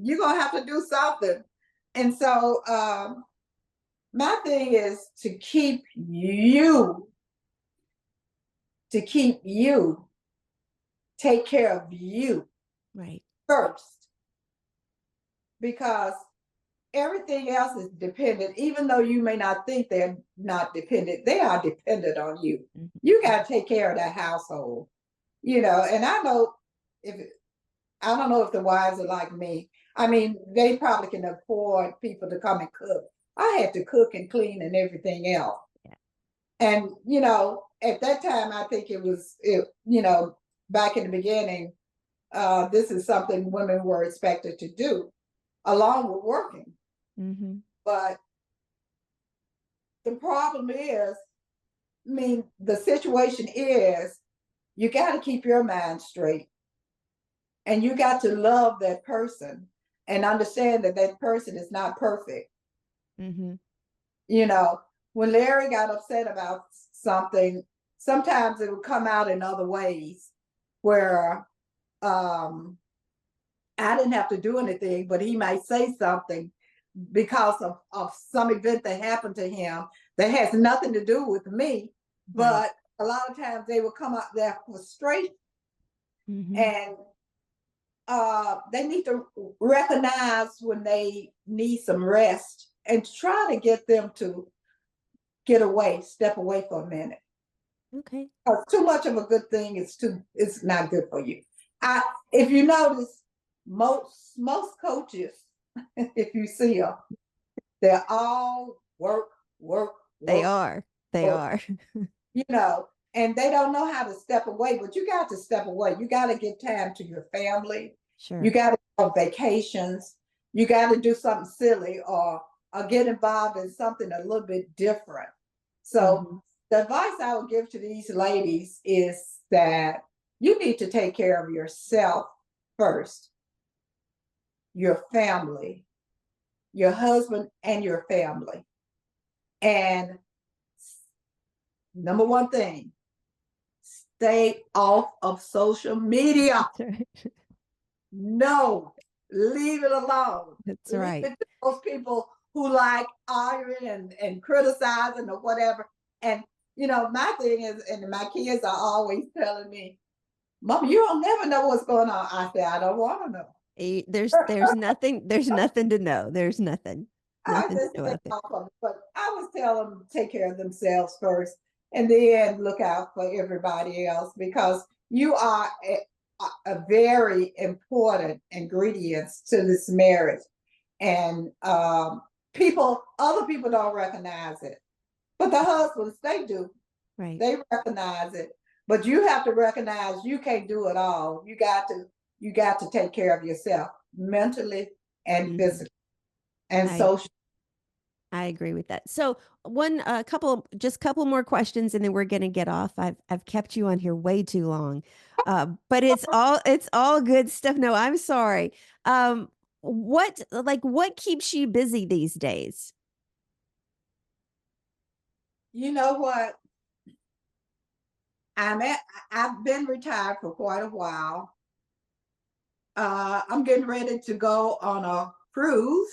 You're gonna have to do something." And so, my thing is to keep you, take care of you Right. first, because everything else is dependent. Even though you may not think they're not dependent, they are dependent on you. Mhm. You got to take care of that household, you know. And if I don't know if the wives are like me. I mean, they probably can afford people to come and cook. I had to cook and clean and everything else. Yeah. And you know, at that time, I think you know, back in the beginning, this is something women were expected to do along with working. Mm-hmm. But the problem is, I mean, the situation is you got to keep your mind straight and you got to love that person and understand that that person is not perfect. Mm-hmm. You know, when Larry got upset about something, sometimes it would come out in other ways where I didn't have to do anything, but he might say something because of some event that happened to him that has nothing to do with me. Right. But a lot of times they will come out there frustrated Mm-hmm. and they need to recognize when they need some rest and try to get them to get away, step away for a minute. Okay. Too much of a good thing is it's not good for you. If you notice, most coaches, if you see them, they're all work, work, They work, are. They work. are. You know, and they don't know how to step away. But you got to step away. You got to give time to your family. You Sure. got to go on vacations. You got to do something silly or get involved in something a little bit different. So Mm-hmm. the advice I would give to these ladies is that you need to take care of yourself first, your family, your husband, and your family. And number one thing, stay off of social media. That's right. No, leave it alone. That's Leave right. it to those people who like arguing and criticizing or whatever. And you know, my thing is, and my kids are always telling me, "Mom, you don't never know what's going on." I say, "I don't want to know." There's nothing to know. There's nothing. I Nothing to just know stay out there. off of it. But I always tell them to take care of themselves first and then look out for everybody else because you are a very important ingredients to this marriage. And other people don't recognize it, but the husbands, they do. Right. They recognize it, but you have to recognize you can't do it all. You got to take care of yourself mentally and physically and I socially. I agree with that. So couple more questions, and then we're gonna get off. I've kept you on here way too long, but it's all good stuff. No, I'm sorry. What keeps you busy these days? You know what? I'm at I've been retired for quite a while. I'm getting ready to go on a cruise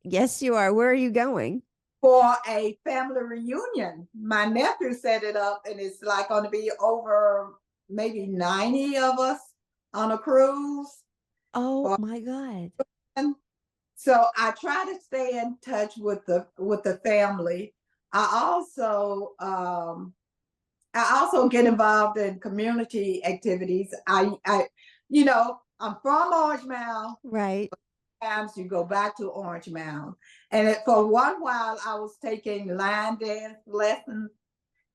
Yes, you are. Where are you going? for a family reunion. My nephew set it up, and it's like going to be over maybe 90 of us on a cruise. Oh my God. And so I try to stay in touch with the family. I also I also get involved in community activities. I'm from Orange Mound. Right. Times you go back to Orange Mound, and for one while I was taking line dance lessons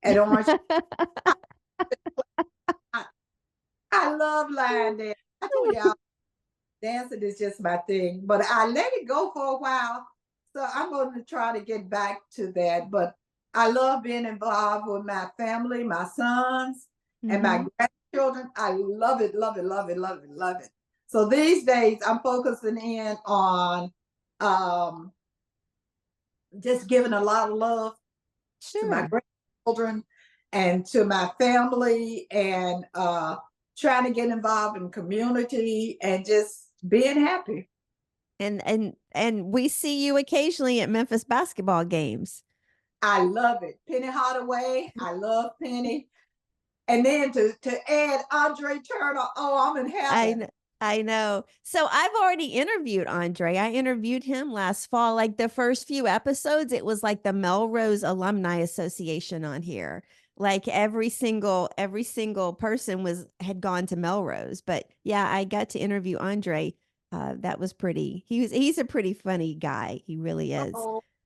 at Orange. I, I love line dance. I told y'all dancing is just my thing, but I let it go for a while. So I'm going to try to get back to that. But I love being involved with my family, my sons, and my grandchildren. I love it, love it, love it, love it, love it. So these days I'm focusing in on um, just giving a lot of love to my Sure. grandchildren and to my family, and trying to get involved in community and just being happy. And we see you occasionally at Memphis basketball games. I love it. Penny Hardaway, I love Penny. And then to add Andre Turner, oh, I'm in I heaven. kn I know. So I've already interviewed Andre. I interviewed him last fall. Like the first few episodes, it was like the Melrose Alumni Association on here. Like every single person had gone to Melrose. But yeah, I got to interview Andre. That was pretty. He's a pretty funny guy. He really is.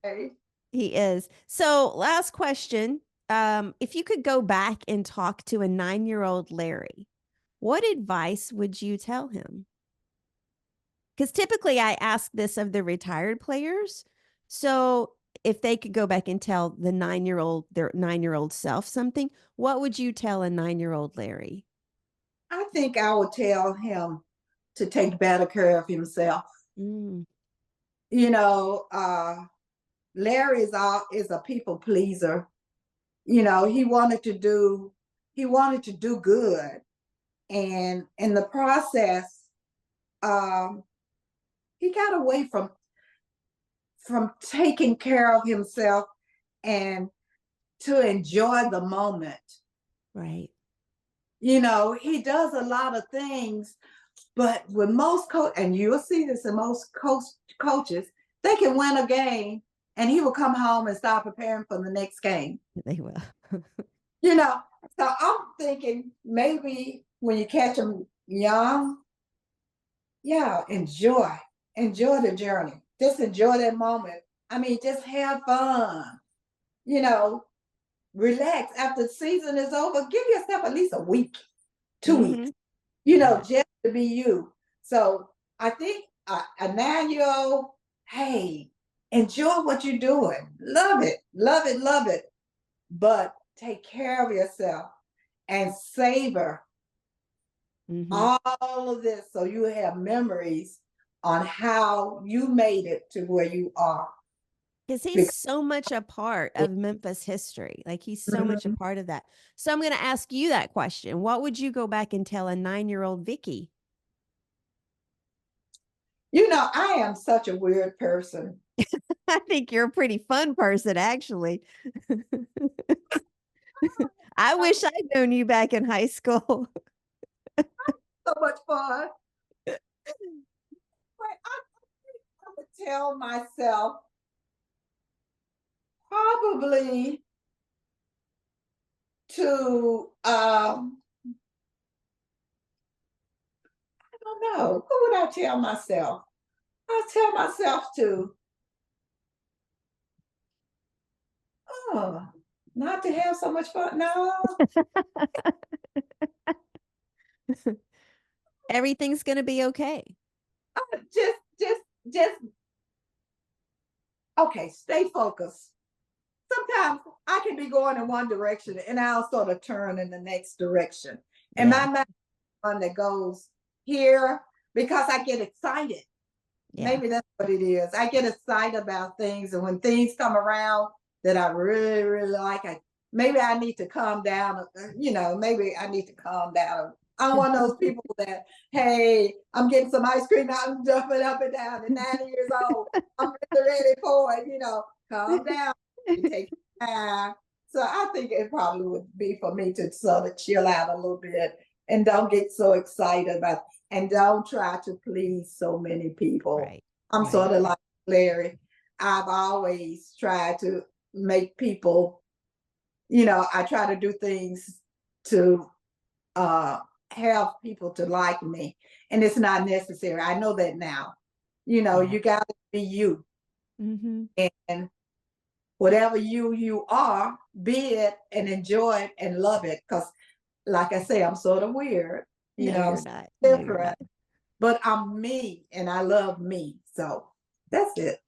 Okay. He is. So last question. If you could go back and talk to a 9-year-old Larry, what advice would you tell him? Because typically I ask this of the retired players. So if they could go back and tell their 9-year-old self something, what would you tell a 9-year-old Larry? I think I would tell him to take better care of himself. Mm, You know, Larry is a people pleaser. You know, he wanted to do good. And in the process, um, he got away from taking care of himself and to enjoy the moment. right. You know, he does a lot of things, but with most and you'll see this in most coaches, they can win a game and he will come home and start preparing for the next game. They will. You know, so I'm thinking maybe when you catch them young, yeah, enjoy the journey. Just enjoy that moment. I mean, just have fun. You know, relax. After the season is over, give yourself at least a week, 2 weeks. Hmm. You know, Yeah. just to be you. So I think a 9-year-old, hey, enjoy what you're doing. Love it, love it, love it. But take care of yourself and savor Hmm. all of this so you have memories on how you made it to where you are. Because he's Because, so much a part of Memphis history. Like he's so much a Mhm. part of that. So I'm going to ask you that question. What would you go back and tell a 9-year-old Vicky? You know, I am such a weird person. I think you're a pretty fun person, actually. I I'm wish I'd known you back in high school. so much fun. But I would tell myself probably to don't know. What would I tell myself? I tell myself to, oh, not to have so much fun. No, Everything's going to be okay. just, just, just, okay, stay focused. Sometimes I can be going in one direction and I'll sort of turn in the next direction. And Yeah. my mind is one that goes here because I get excited. Yeah. Maybe that's what it is. I get excited about things, and when things come around that I really, really like, maybe I need to calm down. Maybe I need to calm down. I'm one of those people that, hey, I'm getting some ice cream now. I'm jumping up and down at 9 years old. I'm really ready for it. Calm down. You take your time. So I think it probably would be for me to sort of chill out a little bit and don't get so excited about, and don't try to please so many people. Right. I'm Right. sort of like Larry. I've always tried to make people, I try to do things to have people to like me. And it's not necessary. I know that now. Yeah. You gotta be you. Mm-hmm. And whatever you are, be it and enjoy it and love it. Because like I say, I'm sort of weird, No, I'm you're not. No, you're different, not. but I'm me and I love me. So that's it.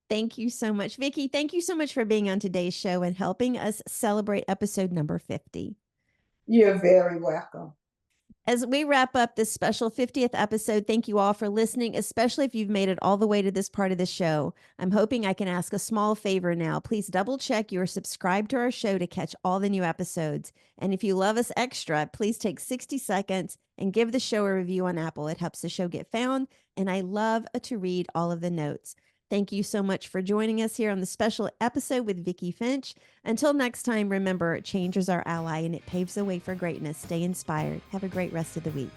Thank you so much, Vicki. Thank you so much for being on today's show and helping us celebrate episode number 50. You're very welcome. As we wrap up this special 50th episode, thank you all for listening, especially if you've made it all the way to this part of the show. I'm hoping I can ask a small favor now. Please double check you are subscribed to our show to catch all the new episodes. And if you love us extra, please take 60 seconds and give the show a review on Apple. It helps the show get found, and I love to read all of the notes. Thank you so much for joining us here on the special episode with Vicki Finch. Until next time, remember, change is our ally and it paves the way for greatness. Stay inspired. Have a great rest of the week.